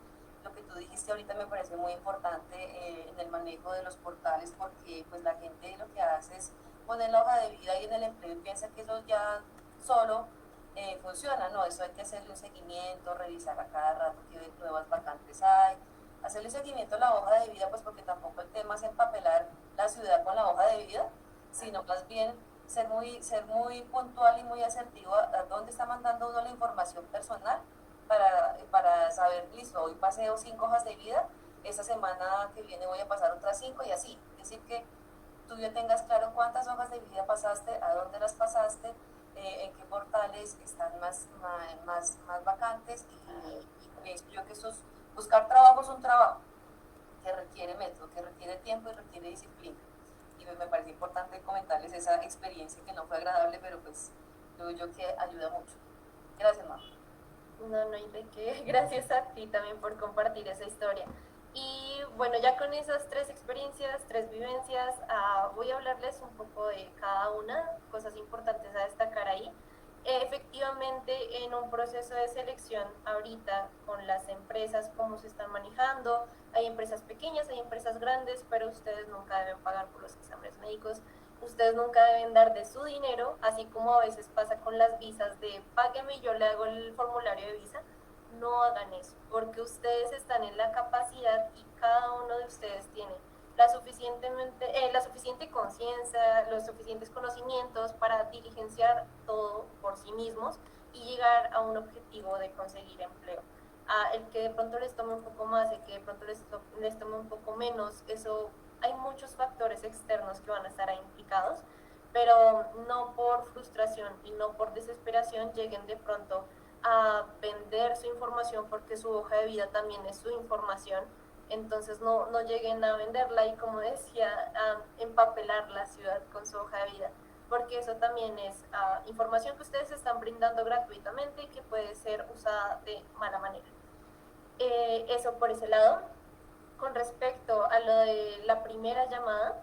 Lo que tú dijiste ahorita me parece muy importante en el manejo de los portales, porque pues la gente lo que hace es poner la hoja de vida y en el empleo y piensa que eso ya solo funciona. No, eso hay que hacerle un seguimiento, revisar a cada rato qué nuevas vacantes hay, hacerle seguimiento a la hoja de vida, pues porque tampoco el tema es empapelar la ciudad con la hoja de vida, sino más bien ser muy puntual y muy asertivo a dónde está mandando uno la información personal para saber, listo, hoy paseo 5 hojas de vida, esta semana que viene voy a pasar otras 5 y así. Es decir, que tú ya tengas claro cuántas hojas de vida pasaste, a dónde las pasaste, en qué portales están más vacantes y pienso yo que buscar trabajo es un trabajo que requiere método, que requiere tiempo y requiere disciplina. Y me parece importante comentarles esa experiencia que no fue agradable, pero pues creo yo que ayuda mucho. Gracias, mamá. No, no hay de qué. Gracias a ti también por compartir esa historia. Y bueno, ya con esas 3 experiencias, 3 vivencias, voy a hablarles un poco de cada una, cosas importantes a destacar ahí. Efectivamente, en un proceso de selección ahorita con las empresas, cómo se están manejando, hay empresas pequeñas, hay empresas grandes, pero ustedes nunca deben pagar por los exámenes médicos, ustedes nunca deben dar de su dinero, así como a veces pasa con las visas de págueme y yo le hago el formulario de visa. No hagan eso, porque ustedes están en la capacidad y cada uno de ustedes tiene la suficiente conciencia, los suficientes conocimientos para diligenciar todo por sí mismos y llegar a un objetivo de conseguir empleo. El que de pronto les tome un poco más, el que de pronto les tome un poco menos, eso hay muchos factores externos que van a estar ahí implicados, pero no por frustración y no por desesperación lleguen de pronto a vender su información, porque su hoja de vida también es su información. Entonces no lleguen a venderla y, como decía, a empapelar la ciudad con su hoja de vida, porque eso también es información que ustedes están brindando gratuitamente y que puede ser usada de mala manera. Eso por ese lado. Con respecto a lo de la primera llamada,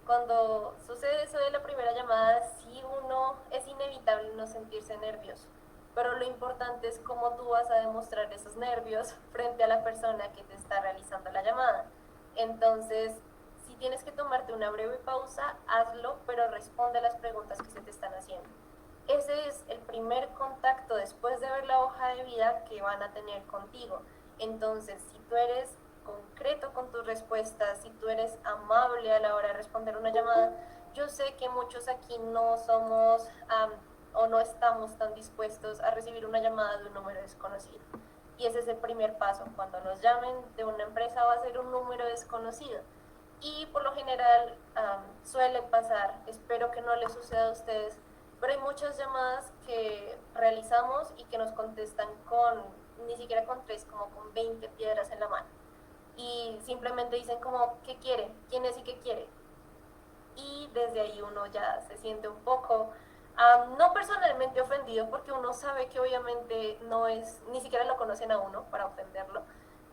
cuando sucede eso de la primera llamada, sí uno es inevitable no sentirse nervioso, pero lo importante es cómo tú vas a demostrar esos nervios frente a la persona que te está realizando la llamada. Entonces, si tienes que tomarte una breve pausa, hazlo, pero responde a las preguntas que se te están haciendo. Ese es el primer contacto después de ver la hoja de vida que van a tener contigo. Entonces, si tú eres concreto con tus respuestas, si tú eres amable a la hora de responder una llamada, yo sé que muchos aquí no somos o no estamos tan dispuestos a recibir una llamada de un número desconocido. Y ese es el primer paso. Cuando nos llamen de una empresa va a ser un número desconocido. Y por lo general suele pasar, espero que no les suceda a ustedes, pero hay muchas llamadas que realizamos y que nos contestan ni siquiera con 3, como con 20 piedras en la mano. Y simplemente dicen como, ¿qué quiere? ¿Quién es y qué quiere? Y desde ahí uno ya se siente un poco, no personalmente ofendido, porque uno sabe que obviamente no es, ni siquiera lo conocen a uno para ofenderlo,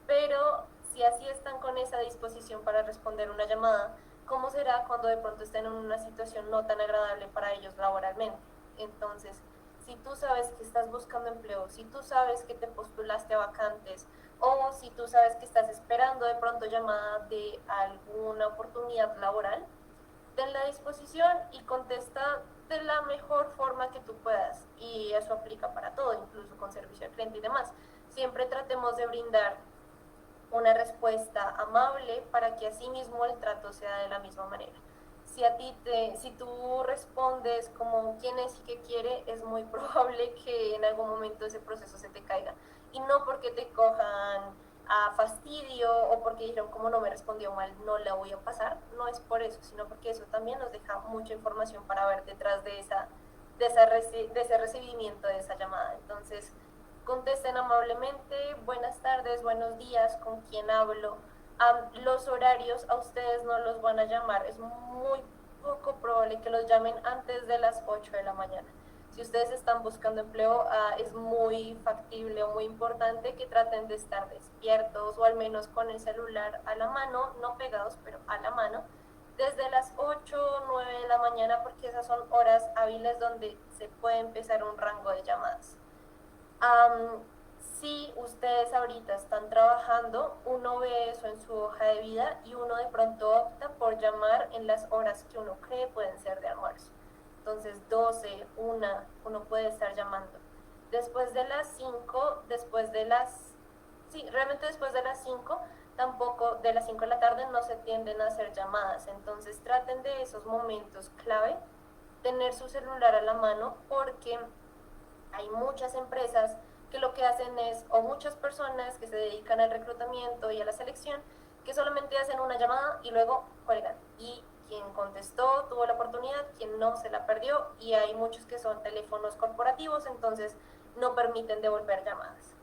pero si así están con esa disposición para responder una llamada, ¿cómo será cuando de pronto estén en una situación no tan agradable para ellos laboralmente? Entonces, si tú sabes que estás buscando empleo, si tú sabes que te postulaste a vacantes, o si tú sabes que estás esperando de pronto llamada de alguna oportunidad laboral, ten la disposición y contesta de la mejor forma que tú puedas. Y eso aplica para todo, incluso con servicio al cliente y demás. Siempre tratemos de brindar una respuesta amable para que así mismo el trato sea de la misma manera. Si tú respondes como quién es y qué quiere, es muy probable que en algún momento ese proceso se te caiga. Y no porque te cojan a fastidio o porque dijeron como no me respondió mal, no la voy a pasar, no es por eso, sino porque eso también nos deja mucha información para ver detrás de ese recibimiento de esa llamada. Entonces, contesten amablemente, buenas tardes, buenos días, ¿con quién hablo? Los horarios a ustedes no los van a llamar, es muy poco probable que los llamen antes de las 8 de la mañana. Si ustedes están buscando empleo, es muy factible o muy importante que traten de estar despiertos o al menos con el celular a la mano, no pegados, pero a la mano, desde las 8 o 9 de la mañana, porque esas son horas hábiles donde se puede empezar un rango de llamadas. Si ustedes ahorita están trabajando, uno ve eso en su hoja de vida y uno de pronto opta por llamar en las horas que uno cree pueden ser de almuerzo. Entonces 12, 1, uno puede estar llamando. Después de las 5, realmente después de las 5, tampoco de las 5 de la tarde no se tienden a hacer llamadas. Entonces traten de esos momentos clave, tener su celular a la mano, porque hay muchas empresas que lo que hacen es, o muchas personas que se dedican al reclutamiento y a la selección, que solamente hacen una llamada y luego cuelgan. Y quien contestó tuvo la oportunidad, quien no se la perdió, y hay muchos que son teléfonos corporativos, entonces no permiten devolver llamadas.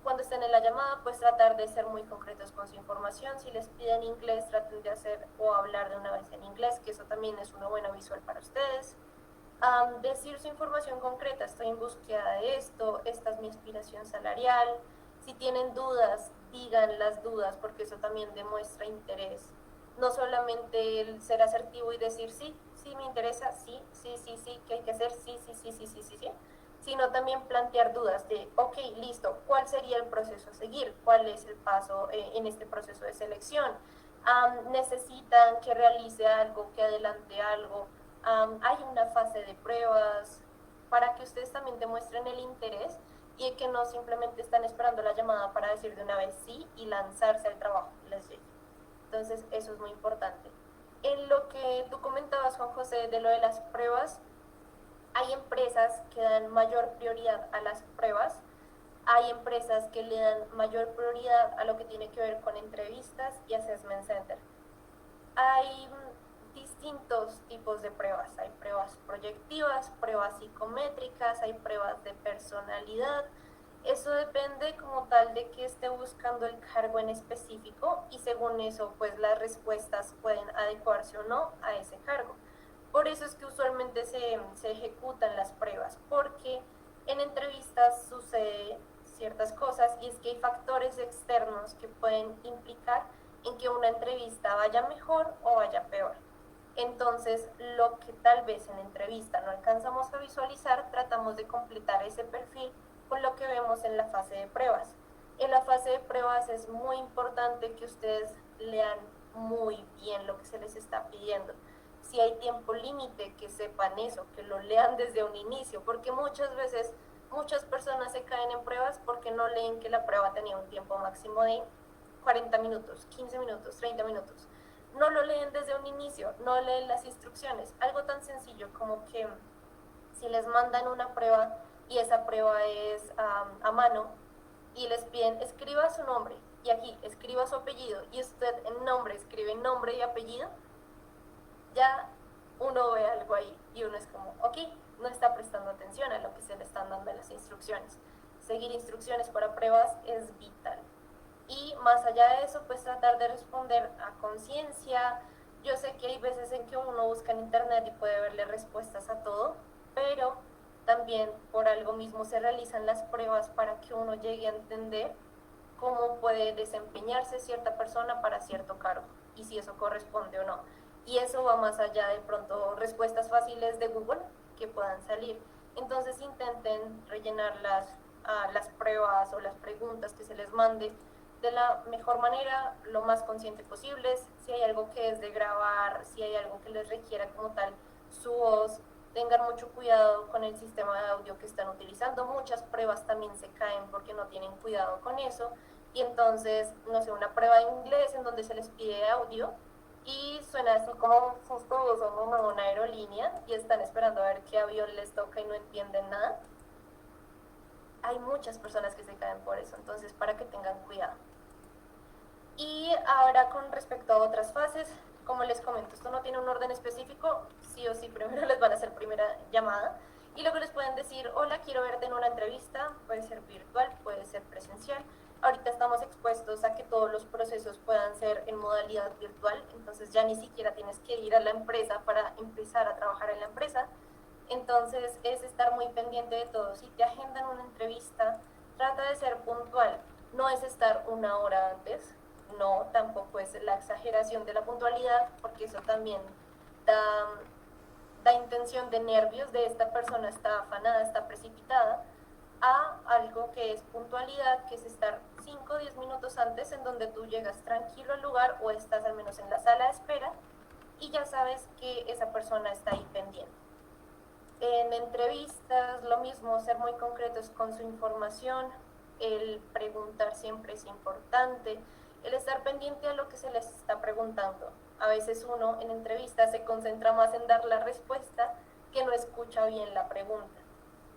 Cuando estén en la llamada, pues tratar de ser muy concretos con su información. Si les piden inglés, traten de hacer o hablar de una vez en inglés, que eso también es una buena visual para ustedes. Decir su información concreta, estoy en búsqueda de esto, esta es mi aspiración salarial. Si tienen dudas, digan las dudas, porque eso también demuestra interés. No solamente el ser asertivo y decir sí, sí me interesa, sí, sí, sí, sí, ¿qué hay que hacer? Sí, sí, sí, sí, sí, sí, sí, sino también plantear dudas de, ok, listo, ¿cuál sería el proceso a seguir? ¿Cuál es el paso en este proceso de selección? ¿Necesitan que realice algo, que adelante algo? Hay una fase de pruebas para que ustedes también demuestren el interés y que no simplemente están esperando la llamada para decir de una vez sí y lanzarse al trabajo que les llegue. Entonces eso es muy importante. En lo que tú comentabas, Juan José, de lo de las pruebas, hay empresas que dan mayor prioridad a las pruebas, hay empresas que le dan mayor prioridad a lo que tiene que ver con entrevistas y assessment center. Hay distintos tipos de pruebas, hay pruebas proyectivas, pruebas psicométricas, hay pruebas de personalidad. Eso depende como tal de que esté buscando el cargo en específico y según eso pues las respuestas pueden adecuarse o no a ese cargo. Por eso es que usualmente se ejecutan las pruebas, porque en entrevistas sucede ciertas cosas y es que hay factores externos que pueden implicar en que una entrevista vaya mejor o vaya peor. Entonces, lo que tal vez en entrevista no alcanzamos a visualizar, tratamos de completar ese perfil con lo que vemos en la fase de pruebas. En la fase de pruebas es muy importante que ustedes lean muy bien lo que se les está pidiendo. Si hay tiempo límite, que sepan eso, que lo lean desde un inicio, porque muchas veces muchas personas se caen en pruebas porque no leen que la prueba tenía un tiempo máximo de 40 minutos, 15 minutos, 30 minutos. No lo leen desde un inicio, no leen las instrucciones. Algo tan sencillo como que si les mandan una prueba y esa prueba es a mano y les piden escriba su nombre y aquí escriba su apellido y usted en nombre escribe nombre y apellido, ya uno ve algo ahí y uno es como, ok, no está prestando atención a lo que se le están dando en las instrucciones. Seguir instrucciones para pruebas es vital. Y más allá de eso, pues tratar de responder a conciencia. Yo sé que hay veces en que uno busca en internet y puede verle respuestas a todo, pero también por algo mismo se realizan las pruebas para que uno llegue a entender cómo puede desempeñarse cierta persona para cierto cargo y si eso corresponde o no. Y eso va más allá de pronto respuestas fáciles de Google que puedan salir. Entonces intenten rellenar las pruebas o las preguntas que se les mande de la mejor manera, lo más consciente posible. Si hay algo que es de grabar, si hay algo que les requiera como tal su voz, tengan mucho cuidado con el sistema de audio que están utilizando. Muchas pruebas también se caen porque no tienen cuidado con eso. Y entonces, no sé, una prueba en inglés en donde se les pide audio y suena así como si estuviesen en una aerolínea y están esperando a ver qué avión les toca y no entienden nada. Hay muchas personas que se caen por eso, entonces para que tengan cuidado. Y ahora con respecto a otras fases, como les comento, esto no tiene un orden específico, sí o sí primero les van a hacer primera llamada y luego les pueden decir, hola, quiero verte en una entrevista, puede ser virtual, puede ser presencial. Ahorita estamos expuestos a que todos los procesos puedan ser en modalidad virtual, entonces ya ni siquiera tienes que ir a la empresa para empezar a trabajar en la empresa. Entonces es estar muy pendiente de todo. Si te agendan una entrevista, trata de ser puntual, no es estar una hora antes, no, tampoco es la exageración de la puntualidad, porque eso también da, da intención de nervios, de esta persona está afanada, está precipitada, a algo que es puntualidad, que es estar 5 o 10 minutos antes, en donde tú llegas tranquilo al lugar o estás al menos en la sala de espera y ya sabes que esa persona está ahí pendiente. En entrevistas, lo mismo, ser muy concretos con su información, el preguntar siempre es importante, el estar pendiente a lo que se les está preguntando. A veces uno en entrevistas se concentra más en dar la respuesta que no escucha bien la pregunta.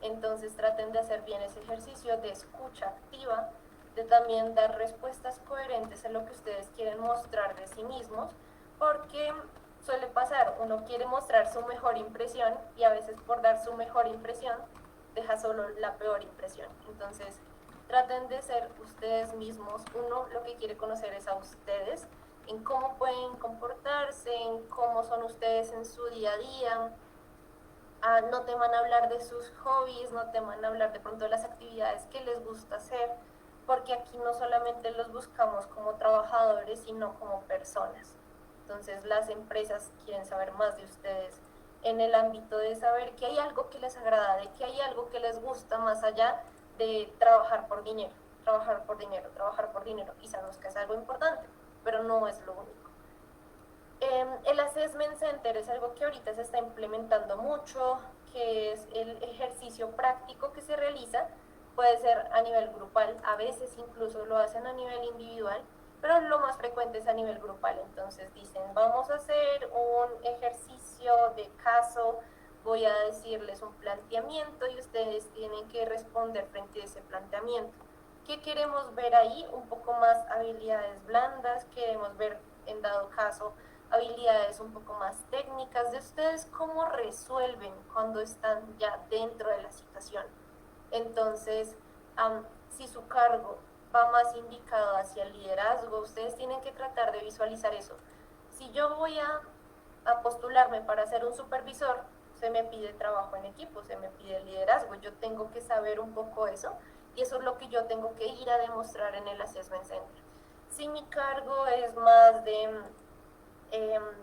Entonces traten de hacer bien ese ejercicio de escucha activa, de también dar respuestas coherentes a lo que ustedes quieren mostrar de sí mismos, porque suele pasar, uno quiere mostrar su mejor impresión y a veces por dar su mejor impresión deja solo la peor impresión. Entonces traten de ser ustedes mismos. Uno lo que quiere conocer es a ustedes, en cómo pueden comportarse, en cómo son ustedes en su día a día. No te van a hablar de sus hobbies, no te van a hablar de pronto de las actividades que les gusta hacer, porque aquí no solamente los buscamos como trabajadores, sino como personas. Entonces las empresas quieren saber más de ustedes en el ámbito de saber que hay algo que les agrada, de que hay algo que les gusta más allá de trabajar por dinero, trabajar por dinero, trabajar por dinero. Y sabemos que es algo importante, pero no es lo único. El Assessment Center es algo que ahorita se está implementando mucho, que es el ejercicio práctico que se realiza, puede ser a nivel grupal, a veces incluso lo hacen a nivel individual, pero lo más frecuente es a nivel grupal. Entonces dicen, vamos a hacer un ejercicio de caso, voy a decirles un planteamiento y ustedes tienen que responder frente a ese planteamiento. ¿Qué queremos ver ahí? Un poco más habilidades blandas, queremos ver en dado caso habilidades un poco más técnicas de ustedes, cómo resuelven cuando están ya dentro de la situación. Entonces, si su cargo va más indicado hacia el liderazgo, ustedes tienen que tratar de visualizar eso. Si yo voy a postularme para ser un supervisor, se me pide trabajo en equipo, se me pide liderazgo, yo tengo que saber un poco eso y eso es lo que yo tengo que ir a demostrar en el Assessment Center. Si mi cargo es más de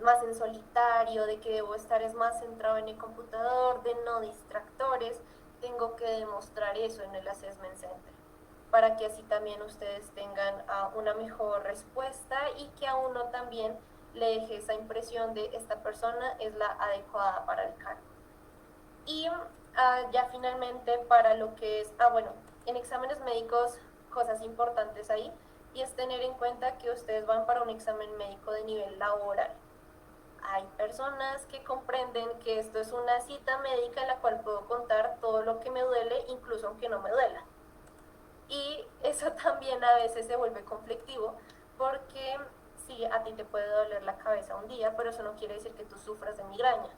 más en solitario, de que debo estar es más centrado en el computador, de no distractores, tengo que demostrar eso en el Assessment Center, para que así también ustedes tengan una mejor respuesta y que a uno también le deje esa impresión de esta persona es la adecuada para el cargo. Y ya finalmente para lo que es, bueno, en exámenes médicos, cosas importantes ahí, y es tener en cuenta que ustedes van para un examen médico de nivel laboral. Hay personas que comprenden que esto es una cita médica en la cual puedo contar todo lo que me duele, incluso aunque no me duela. Y eso también a veces se vuelve conflictivo, porque sí, a ti te puede doler la cabeza un día, pero eso no quiere decir que tú sufras de migraña.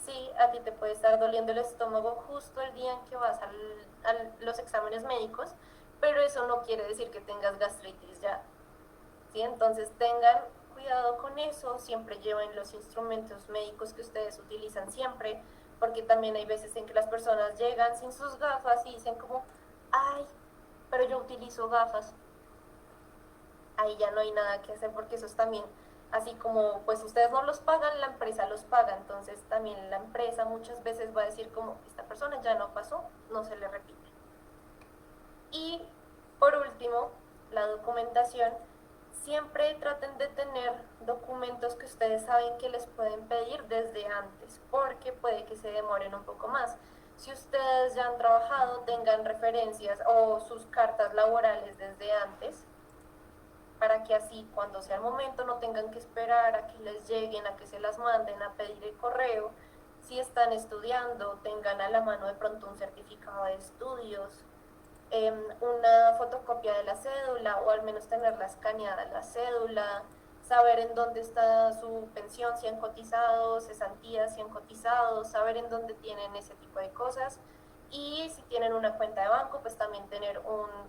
Sí, a ti te puede estar doliendo el estómago justo el día en que vas a los exámenes médicos, pero eso no quiere decir que tengas gastritis ya. ¿Sí? Entonces tengan cuidado con eso, siempre lleven los instrumentos médicos que ustedes utilizan siempre, porque también hay veces en que las personas llegan sin sus gafas y dicen como, ay, pero yo utilizo gafas. Ahí ya no hay nada que hacer porque eso es también, así como pues ustedes no los pagan, la empresa los paga, entonces también la empresa muchas veces va a decir como, esta persona ya no pasó, no se le repite. Y por último, la documentación. Siempre traten de tener documentos que ustedes saben que les pueden pedir desde antes, porque puede que se demoren un poco más. Si ustedes ya han trabajado, tengan referencias o sus cartas laborales desde antes, para que así cuando sea el momento no tengan que esperar a que les lleguen, a que se las manden, a pedir el correo. Si están estudiando, tengan a la mano de pronto un certificado de estudios, una fotocopia de la cédula o al menos tenerla escaneada la cédula, saber en dónde está su pensión, si han cotizado, cesantías, si han cotizado, saber en dónde tienen ese tipo de cosas. Y si tienen una cuenta de banco, pues también tener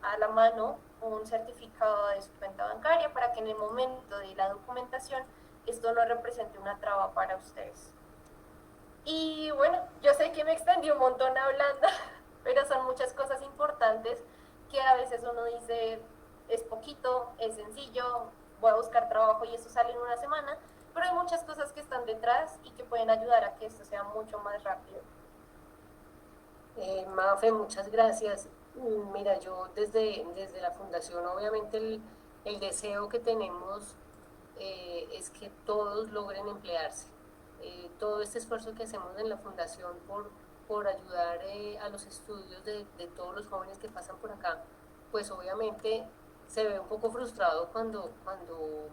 a la mano un certificado de su cuenta bancaria para que en el momento de la documentación esto no represente una traba para ustedes. Y bueno, yo sé que me extendí un montón hablando, pero son muchas cosas importantes que a veces uno dice, es poquito, es sencillo, voy a buscar trabajo y eso sale en una semana, pero hay muchas cosas que están detrás y que pueden ayudar a que esto sea mucho más rápido. Mafe, muchas gracias. Mira, yo desde la fundación, obviamente el deseo que tenemos es que todos logren emplearse. Todo este esfuerzo que hacemos en la fundación por ayudar a los estudios de todos los jóvenes que pasan por acá, pues obviamente se ve un poco frustrado cuando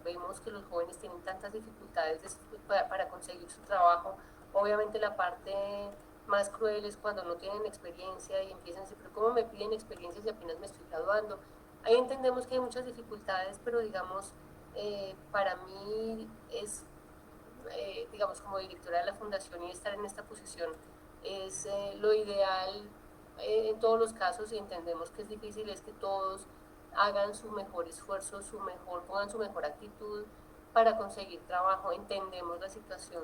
vemos que los jóvenes tienen tantas dificultades para conseguir su trabajo. Obviamente la parte más cruel es cuando no tienen experiencia y empiezan a decir, pero ¿cómo me piden experiencia si apenas me estoy graduando? Ahí entendemos que hay muchas dificultades, pero digamos, para mí es, digamos, como directora de la fundación y estar en esta posición es lo ideal en todos los casos y entendemos que es difícil, es que todos hagan su mejor esfuerzo, pongan su mejor actitud para conseguir trabajo. Entendemos la situación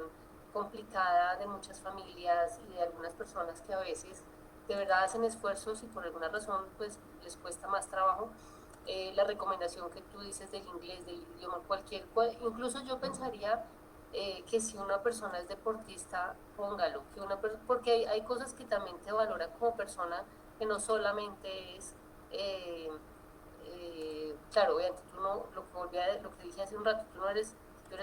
complicada de muchas familias y de algunas personas que a veces de verdad hacen esfuerzos y por alguna razón pues les cuesta más trabajo. La recomendación que tú dices del inglés, del idioma, incluso yo pensaría que si una persona es deportista, póngalo, porque hay cosas que también te valoran como persona, que no solamente es, eh, claro, obviamente tú no, lo que dije hace un rato, tú eres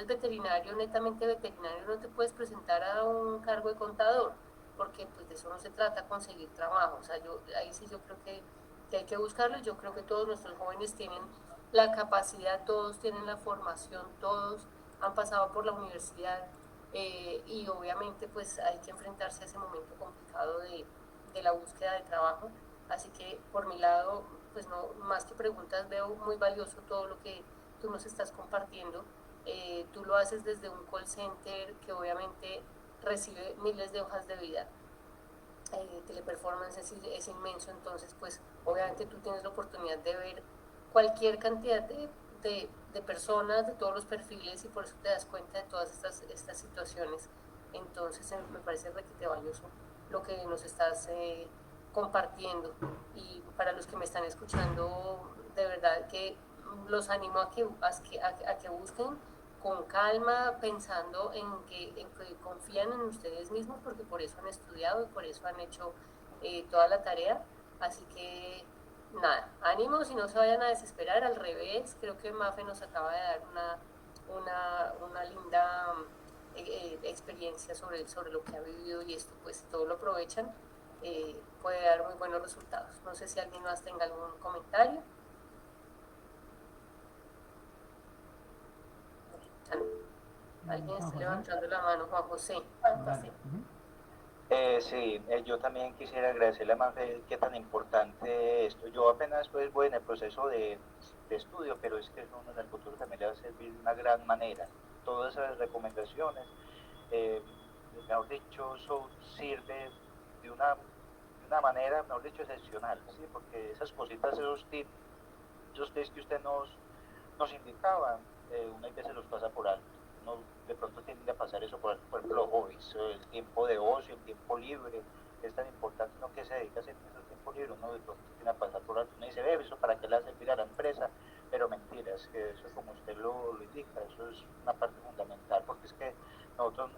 veterinario, netamente veterinario, no te puedes presentar a un cargo de contador, porque pues de eso no se trata, conseguir trabajo, o sea, ahí sí yo creo que hay que buscarlo, y yo creo que todos nuestros jóvenes tienen la capacidad, todos tienen la formación, todos han pasado por la universidad, y obviamente pues hay que enfrentarse a ese momento complicado de la búsqueda de trabajo. Así que por mi lado, pues no, más que preguntas, veo muy valioso todo lo que tú nos estás compartiendo. Tú lo haces desde un call center que obviamente recibe miles de hojas de vida. Teleperformance es inmenso, entonces pues obviamente tú tienes la oportunidad de ver cualquier cantidad de personas, de todos los perfiles, y por eso te das cuenta de todas estas situaciones. Entonces me parece requete valioso lo que nos estás compartiendo, y para los que me están escuchando, de verdad que los animo a que busquen con calma, pensando en que confían en ustedes mismos, porque por eso han estudiado y por eso han hecho toda la tarea. Así que nada, ánimos y no se vayan a desesperar, al revés, creo que Mafe nos acaba de dar una linda experiencia sobre lo que ha vivido, y esto pues si todo lo aprovechan puede dar muy buenos resultados. No sé si alguien más tenga algún comentario. Alguien está levantando la mano, Juan José. Juan José. Sí, yo también quisiera agradecerle a Mafe qué tan importante esto. Yo apenas pues voy en el proceso de estudio, pero es que eso en el futuro también le va a servir de una gran manera. Todas esas recomendaciones, mejor dicho, eso sirve de una manera, mejor dicho, excepcional, ¿sí? Porque esas cositas, esos tips que usted nos indicaba, una vez se los pasa por alto. Uno de pronto tiende a pasar eso por ejemplo, los hobbies, el tiempo de ocio, el tiempo libre, es tan importante uno que se dedica a hacer ese tiempo libre, uno de pronto tiende a pasar por alto, uno dice, ve, eso para qué le hace servir a la empresa, pero mentiras, que eso como usted lo indica, eso es una parte fundamental, porque es que nosotros,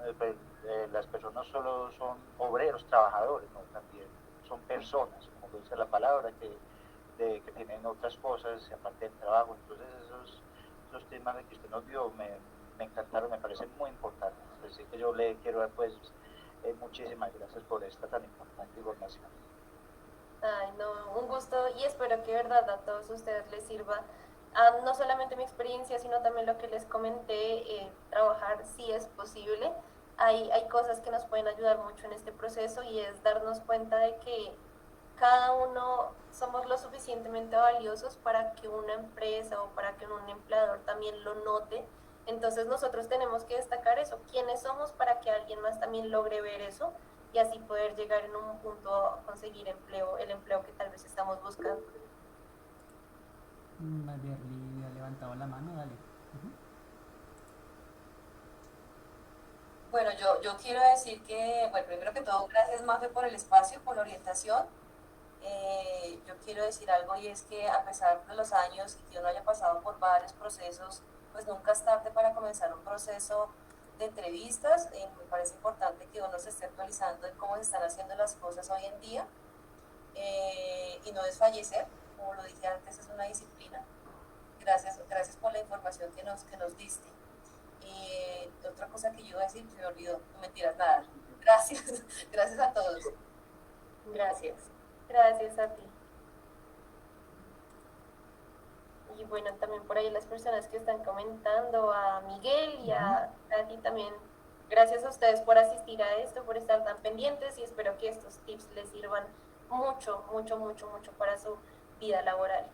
las personas solo son obreros, trabajadores, no, también son personas, como lo dice la palabra, que tienen otras cosas aparte del trabajo. Entonces esos temas que usted nos dio me encantaron, me parecen muy importantes. Así que yo le quiero dar pues muchísimas gracias por esta tan importante información. Ay, no, un gusto, y espero que de verdad a todos ustedes les sirva no solamente mi experiencia, sino también lo que les comenté, trabajar si es posible. Hay cosas que nos pueden ayudar mucho en este proceso, y es darnos cuenta de que cada uno somos lo suficientemente valiosos para que una empresa o para que un empleador también lo note. Entonces nosotros tenemos que destacar eso, quiénes somos, para que alguien más también logre ver eso y así poder llegar en un punto a conseguir empleo, el empleo que tal vez estamos buscando. Mayerly ha levantado la mano, dale. Bueno, yo quiero decir que, bueno, primero que todo, gracias Mafe por el espacio, por la orientación. yo quiero decir algo y es que a pesar de los años y que uno haya pasado por varios procesos, pues nunca es tarde para comenzar un proceso de entrevistas. Me parece importante que uno se esté actualizando en cómo se están haciendo las cosas hoy en día y no desfallecer, como lo dije antes, es una disciplina. Gracias por la información que nos diste. Y otra cosa que yo iba a decir, se me olvidó, no mentiras, nada. Gracias a todos. Gracias. Gracias a ti. Y bueno, también por ahí las personas que están comentando, a Miguel y a ti también, gracias a ustedes por asistir a esto, por estar tan pendientes y espero que estos tips les sirvan mucho, mucho, mucho, mucho para su vida laboral.